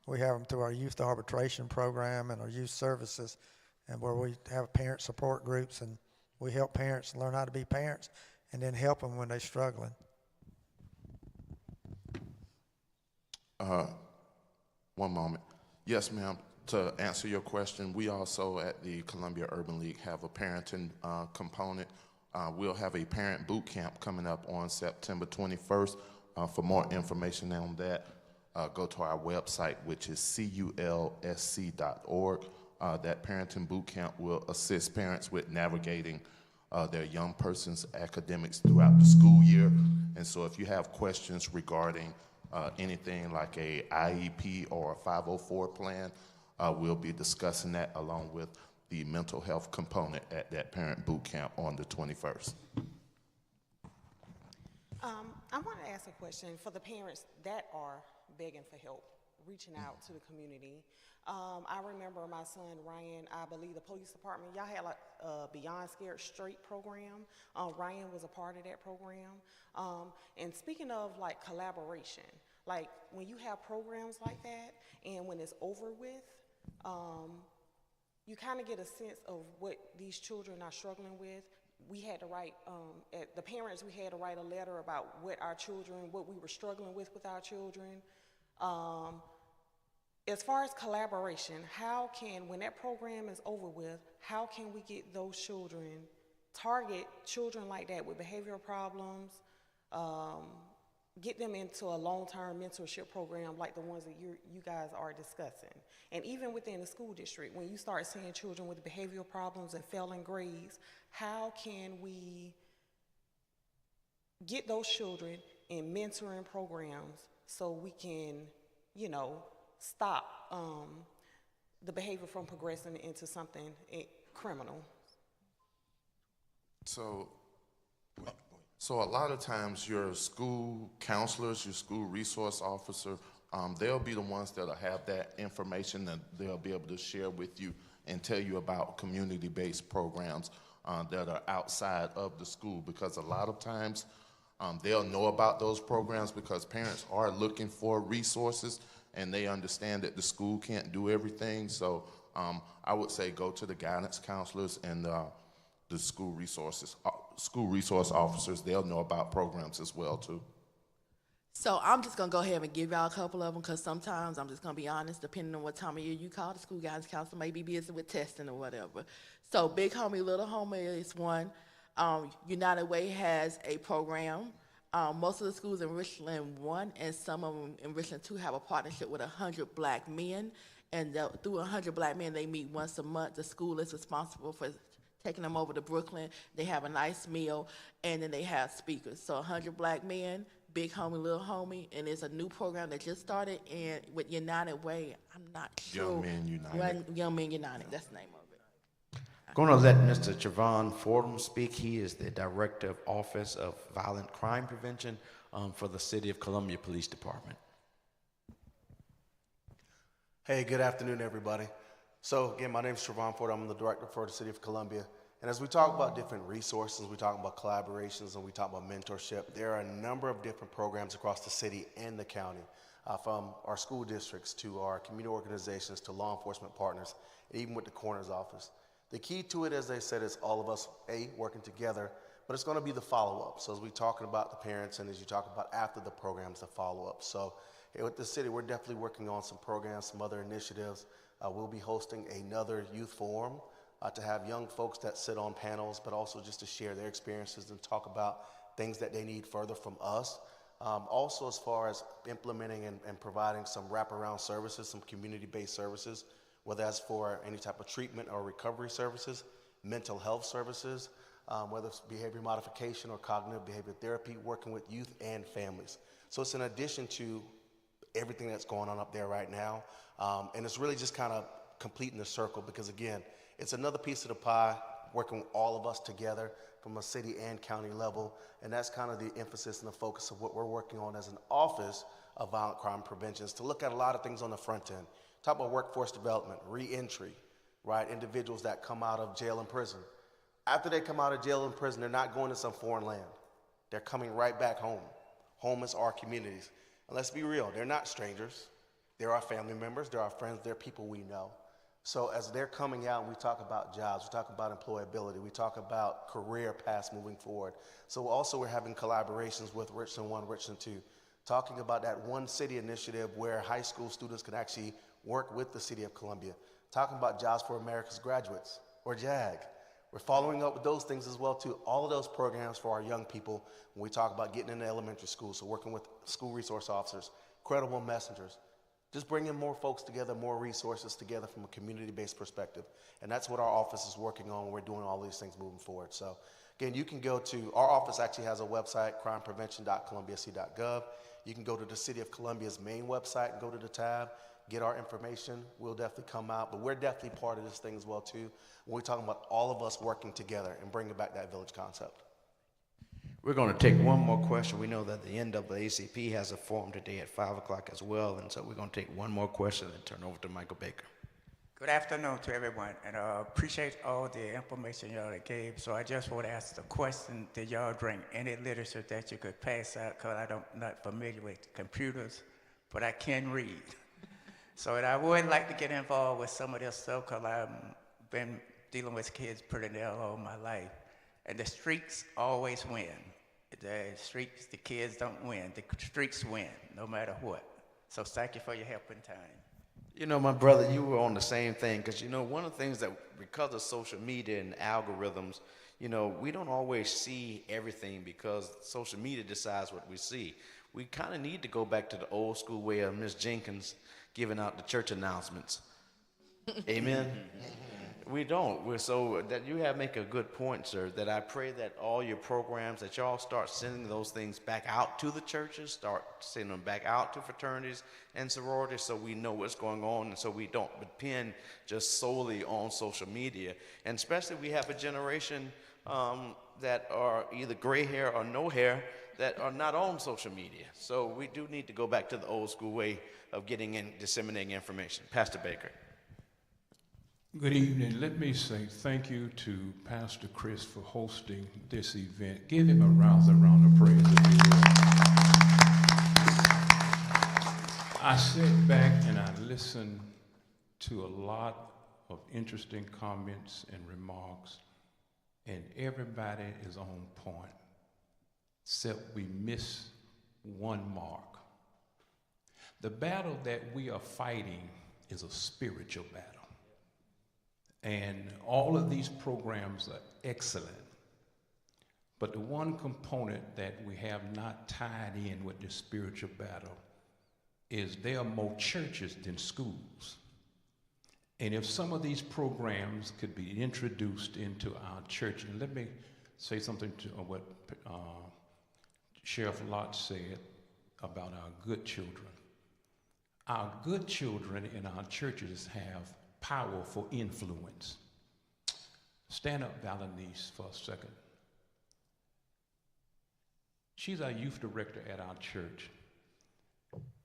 S7: We have them through our youth arbitration program and our youth services, and where we have parent support groups, and we help parents learn how to be parents and then help them when they're struggling.
S4: One moment. Yes, ma'am. To answer your question, we also at the Columbia Urban League have a parenting component. We'll have a parent boot camp coming up on September 21st. For more information on that, go to our website, which is culsc.org. That parenting boot camp will assist parents with navigating their young person's academics throughout the school year. And so if you have questions regarding anything like a IEP or a 504 plan, we'll be discussing that along with the mental health component at that parent boot camp on the 21st.
S13: I want to ask a question for the parents that are begging for help, reaching out to the community. I remember my son Ryan, I believe the police department, y'all had like a Beyond Scared Straight program. Ryan was a part of that program. And speaking of like collaboration, like when you have programs like that and when it's over with, you kind of get a sense of what these children are struggling with. we had to write, the parents, we had to write a letter about what we were struggling with our children. As far as collaboration, when that program is over with, how can we get those children, target children like that with behavioral problems, get them into a long-term mentorship program like the ones that you guys are discussing? And even within the school district, when you start seeing children with behavioral problems and failing grades, how can we get those children in mentoring programs so we can, stop the behavior from progressing into something criminal?
S4: So a lot of times your school counselors, your school resource officer, they'll be the ones that'll have that information that they'll be able to share with you and tell you about community-based programs that are outside of the school, because a lot of times they'll know about those programs because parents are looking for resources and they understand that the school can't do everything. So I would say go to the guidance counselors and the school resource officers. They'll know about programs as well too.
S5: So I'm just going to go ahead and give y'all a couple of them, because sometimes, I'm just going to be honest, depending on what time of year you call, the school guidance counselor may be busy with testing or whatever. So Big Homie, Little Homie is one. United Way has a program. Most of the schools in Richland 1 and some of them in Richland 2 have a partnership with 100 Black men. And through 100 Black men, they meet once a month. The school is responsible for taking them over to Brooklyn. They have a nice meal, and then they have speakers. So 100 Black men, Big Homie, Little Homie, and it's a new program that just started with United Way. I'm not sure.
S4: Young Men United.
S5: Young Men United, that's the name of it.
S14: Going to let Mr. Javon Fordham speak. He is the Director of Office of Violent Crime Prevention for the City of Columbia Police Department.
S15: Hey, good afternoon, everybody. So again, my name is Trevon Fordham. I'm the Director for the City of Columbia. And as we talk about different resources, we talk about collaborations, and we talk about mentorship, there are a number of different programs across the city and the county, from our school districts to our community organizations to law enforcement partners, and even with the coroner's office. The key to it, as they said, is all of us, working together, but it's going to be the follow-up. So as we're talking about the parents, and as you talk about after the programs, the follow-up. So here with the city, we're definitely working on some programs, some other initiatives. We'll be hosting another youth forum to have young folks that sit on panels, but also just to share their experiences and talk about things that they need further from us. Also, as far as implementing and providing some wraparound services, some community-based services, whether that's for any type of treatment or recovery services, mental health services, whether it's behavior modification or cognitive behavior therapy, working with youth and families. So it's in addition to everything that's going on up there right now. And it's really just kind of completing the circle, because again, it's another piece of the pie, working with all of us together from a city and county level. And that's kind of the emphasis and the focus of what we're working on as an Office of Violent Crime Prevention, is to look at a lot of things on the front end. Talk about workforce development, re-entry, right? Individuals that come out of jail and prison. After they come out of jail and prison, they're not going to some foreign land. They're coming right back home. Home is our communities. And let's be real, they're not strangers. They're our family members, they're our friends, they're people we know. So as they're coming out, we talk about jobs, we talk about employability, we talk about career paths moving forward. So also we're having collaborations with Richland 1, Richland 2, talking about that One City initiative where high school students can actually work with the City of Columbia, talking about Jobs for America's Graduates, or JAG. We're following up with those things as well too. All of those programs for our young people when we talk about getting into elementary school, so working with school resource officers, credible messengers, just bringing more folks together, more resources together from a community-based perspective. And that's what our office is working on when we're doing all these things moving forward. So again, you can go to, our office actually has a website, crimeprevention.columbiac.gov. You can go to the City of Columbia's main website and go to the tab, get our information. We'll definitely come out, but we're definitely part of this thing as well too. When we're talking about all of us working together and bringing back that village concept.
S14: We're going to take one more question. We know that the NAACP has a forum today at 5 o'clock as well, and so we're going to take one more question and turn over to Michael Baker.
S16: Good afternoon to everyone, and appreciate all the information y'all gave. So I just want to ask the question, did y'all bring any literature that you could pass out? Because I'm not familiar with computers, but I can read. So I would like to get involved with some of this stuff, because I've been dealing with kids pretty near all my life. and the streaks always win. The streaks, the kids don't win. The streaks win, no matter what. So thank you for your help in time.
S14: You know, my brother, you were on the same thing, because, you know, one of the things that, because of social media and algorithms, you know, we don't always see everything because social media decides what we see. We kind of need to go back to the old school way of Miss Jenkins giving out the church announcements. Amen? We don't. So that you have make a good point, sir, that I pray that all your programs, that y'all start sending those things back out to the churches, start sending them back out to fraternities and sororities so we know what's going on and so we don't depend just solely on social media. And especially we have a generation that are either gray hair or no hair that are not on social media. So we do need to go back to the old school way of getting and disseminating information. Pastor Baker.
S17: Good evening. Let me say thank you to Pastor Chris for hosting this event. Give him a round of praise. I sit back and I listen to a lot of interesting comments and remarks, and everybody is on point, except we miss one mark. The battle that we are fighting is a spiritual battle. And all of these programs are excellent. But the one component that we have not tied in with the spiritual battle is there are more churches than schools. And if some of these programs could be introduced into our church, and let me say something to what Sheriff Lott said about our good children. Our good children in our churches have powerful influence. Stand up, Valenice, for a second. She's our youth director at our church.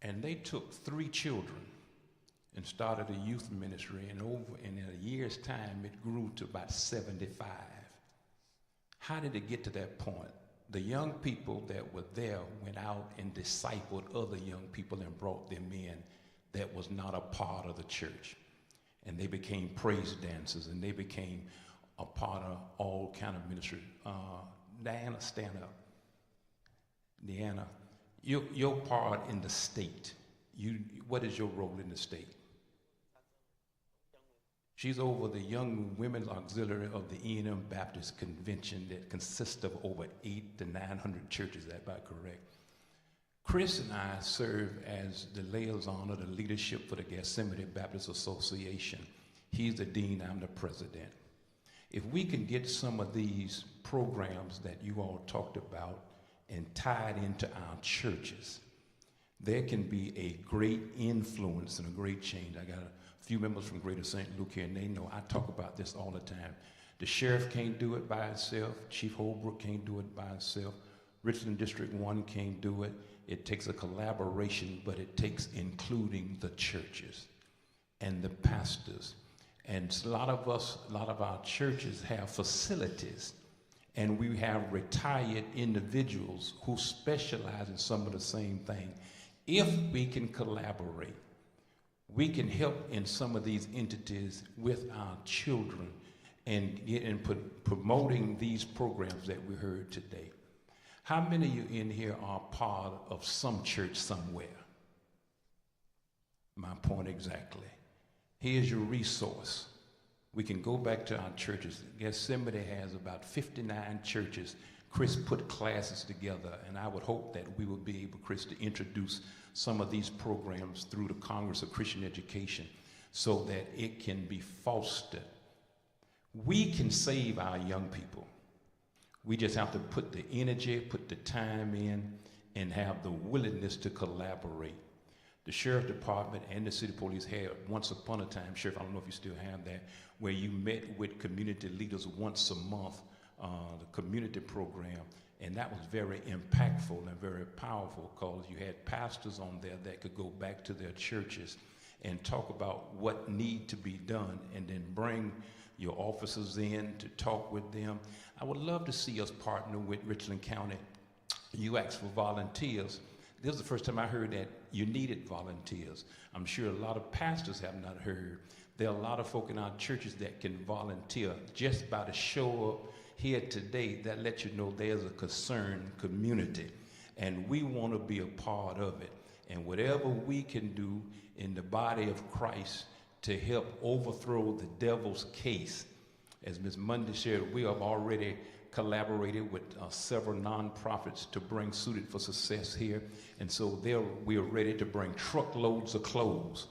S17: And they took 3 children and started a youth ministry, and in a year's time, it grew to about 75. How did it get to that point? The young people that were there went out and discipled other young people and brought them in that was not a part of the church. And they became praise dancers, and they became a part of all kind of ministry. Diana, stand up. Diana, your part in the state. What is your role in the state? She's over the Young Women's Auxiliary of the E&M Baptist Convention that consists of over 800 to 900 churches. Is that about correct? Chris and I serve as the liaison of the leadership for the Gethsemane Baptist Association. He's the dean, I'm the president. If we can get some of these programs that you all talked about and tied into our churches, there can be a great influence and a great change. I got a few members from Greater St. Luke here, and they know I talk about this all the time. The sheriff can't do it by himself. Chief Holbrook can't do it by himself. Richland District 1 can't do it. It takes a collaboration, but it takes including the churches and the pastors. And a lot of our churches have facilities, and we have retired individuals who specialize in some of the same thing. If we can collaborate, we can help in some of these entities with our children and get in promoting these programs that we heard today. How many of you in here are part of some church somewhere? My point exactly. Here's your resource. We can go back to our churches. Gethsemane has about 59 churches. Chris put classes together, and I would hope that we will be able, Chris, to introduce some of these programs through the Congress of Christian Education so that it can be fostered. We can save our young people. We just have to put the energy, put the time in, and have the willingness to collaborate. The Sheriff Department and the City Police had, once upon a time, Sheriff, I don't know if you still have that, where you met with community leaders once a month, the community program, and that was very impactful and very powerful because you had pastors on there that could go back to their churches and talk about what need to be done and then bring your officers in to talk with them. I would love to see us partner with Richland County. You asked for volunteers. This is the first time I heard that you needed volunteers. I'm sure a lot of pastors have not heard. There are a lot of folk in our churches that can volunteer just by to show up here today, that lets you know there's a concerned community, and we want to be a part of it. And whatever we can do in the body of Christ to help overthrow the devil's case, as Ms. Mundy shared, we have already collaborated with several nonprofits to bring Suited for Success here. And so we are ready to bring truckloads of clothes,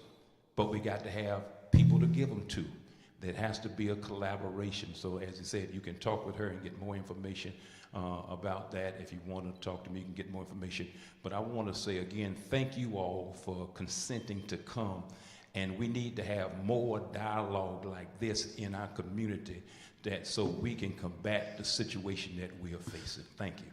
S17: but we got to have people to give them to. There has to be a collaboration. So as you said, you can talk with her and get more information about that. If you want to talk to me, you can get more information. But I want to say again, thank you all for consenting to come. And we need to have more dialogue like this in our community, that so we can combat the situation that we are facing. Thank you.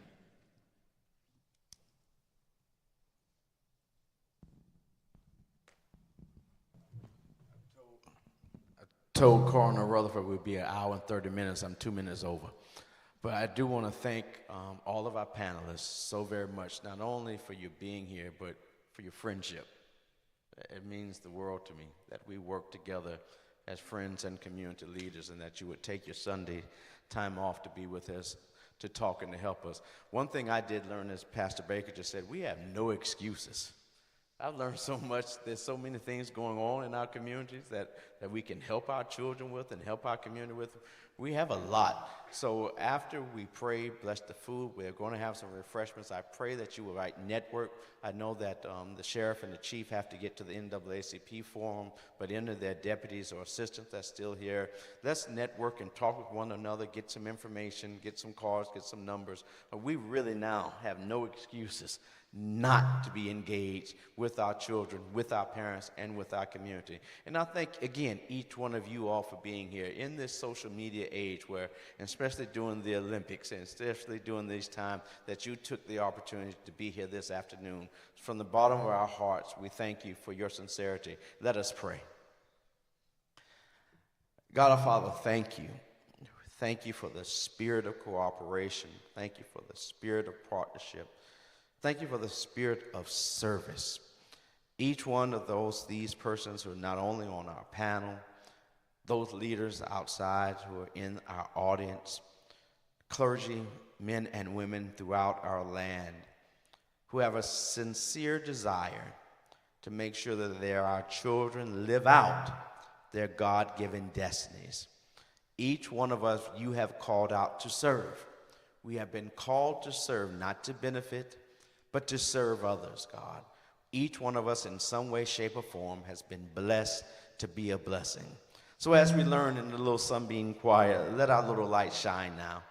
S2: I told Coroner Rutherford we'd be an hour and 30 minutes. I'm 2 minutes over. But I do want to thank all of our panelists so very much, not only for you being here, but for your friendship. It means the world to me that we work together as friends and community leaders, and that you would take your Sunday time off to be with us, to talk and to help us. One thing I did learn, as Pastor Baker just said, we have no excuses. I've learned so much. There's so many things going on in our communities that we can help our children with and help our community with. We have a lot. So after we pray, bless the food, we're going to have some refreshments. I pray that you will network. I know that the sheriff and the chief have to get to the NAACP forum, but any of their deputies or assistants that's still here, let's network and talk with one another, get some information, get some cards, get some numbers. We really now have no excuses not to be engaged with our children, with our parents, and with our community. And I thank, again, each one of you all for being here in this social media age where, especially during the Olympics, and especially during these times, that you took the opportunity to be here this afternoon. From the bottom of our hearts, we thank you for your sincerity. Let us pray. God our Father, thank you. Thank you for the spirit of cooperation. Thank you for the spirit of partnership. Thank you for the spirit of service. Each one of these persons who are not only on our panel, those leaders outside who are in our audience, clergy, men and women throughout our land, who have a sincere desire to make sure that our children live out their God-given destinies. Each one of us, you have called out to serve. We have been called to serve, not to benefit, but to serve others, God. Each one of us in some way, shape, or form has been blessed to be a blessing. So as we learn in the little Sunbeam Choir, let our little light shine now.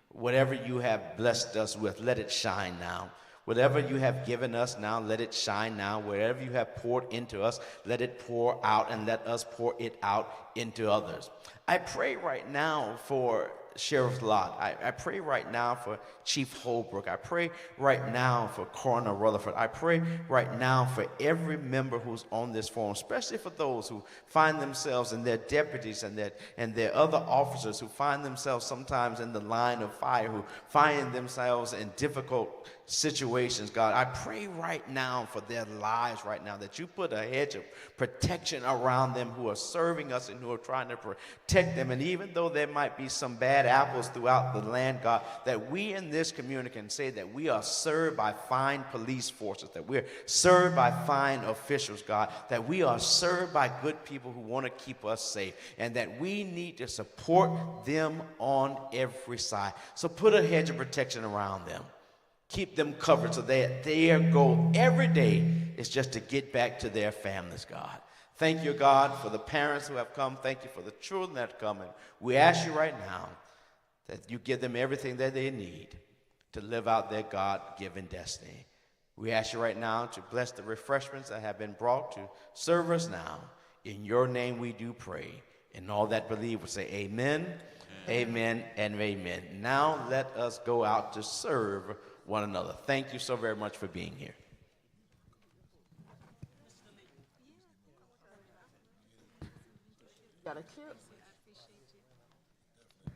S2: Whatever you have blessed us with, let it shine now. Whatever you have given us now, let it shine now. Whatever you have poured into us, let it pour out, and let us pour it out into others. I pray right now for Sheriff Lott. I pray right now for Chief Holbrook. I pray right now for Coroner Rutherford. I pray right now for every member who's on this forum, especially for those who find themselves and their deputies and their other officers who find themselves sometimes in the line of fire, who find themselves in difficult situations, God. I pray right now for their lives right now, that you put a hedge of protection around them who are serving us and who are trying to protect them. And even though there might be some bad apples throughout the land, God, that we in this community can say that we are served by fine police forces, that we're served by fine officials, God, that we are served by good people who want to keep us safe, and that we need to support them on every side. So put a hedge of protection around them. Keep them covered so that their goal every day is just to get back to their families, God. Thank you, God, for the parents who have come. Thank you for the children that are coming. We ask you right now that you give them everything that they need to live out their God-given destiny. We ask you right now to bless the refreshments that have been brought to serve us now. In your name we do pray. And all that believe will say amen, amen, and amen. Now let us go out to serve one another. Thank you so very much for being here.
S13: Got a chip?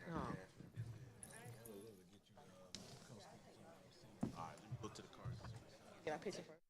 S13: No.
S3: All right, let me go to the cards.
S13: Get our picture first.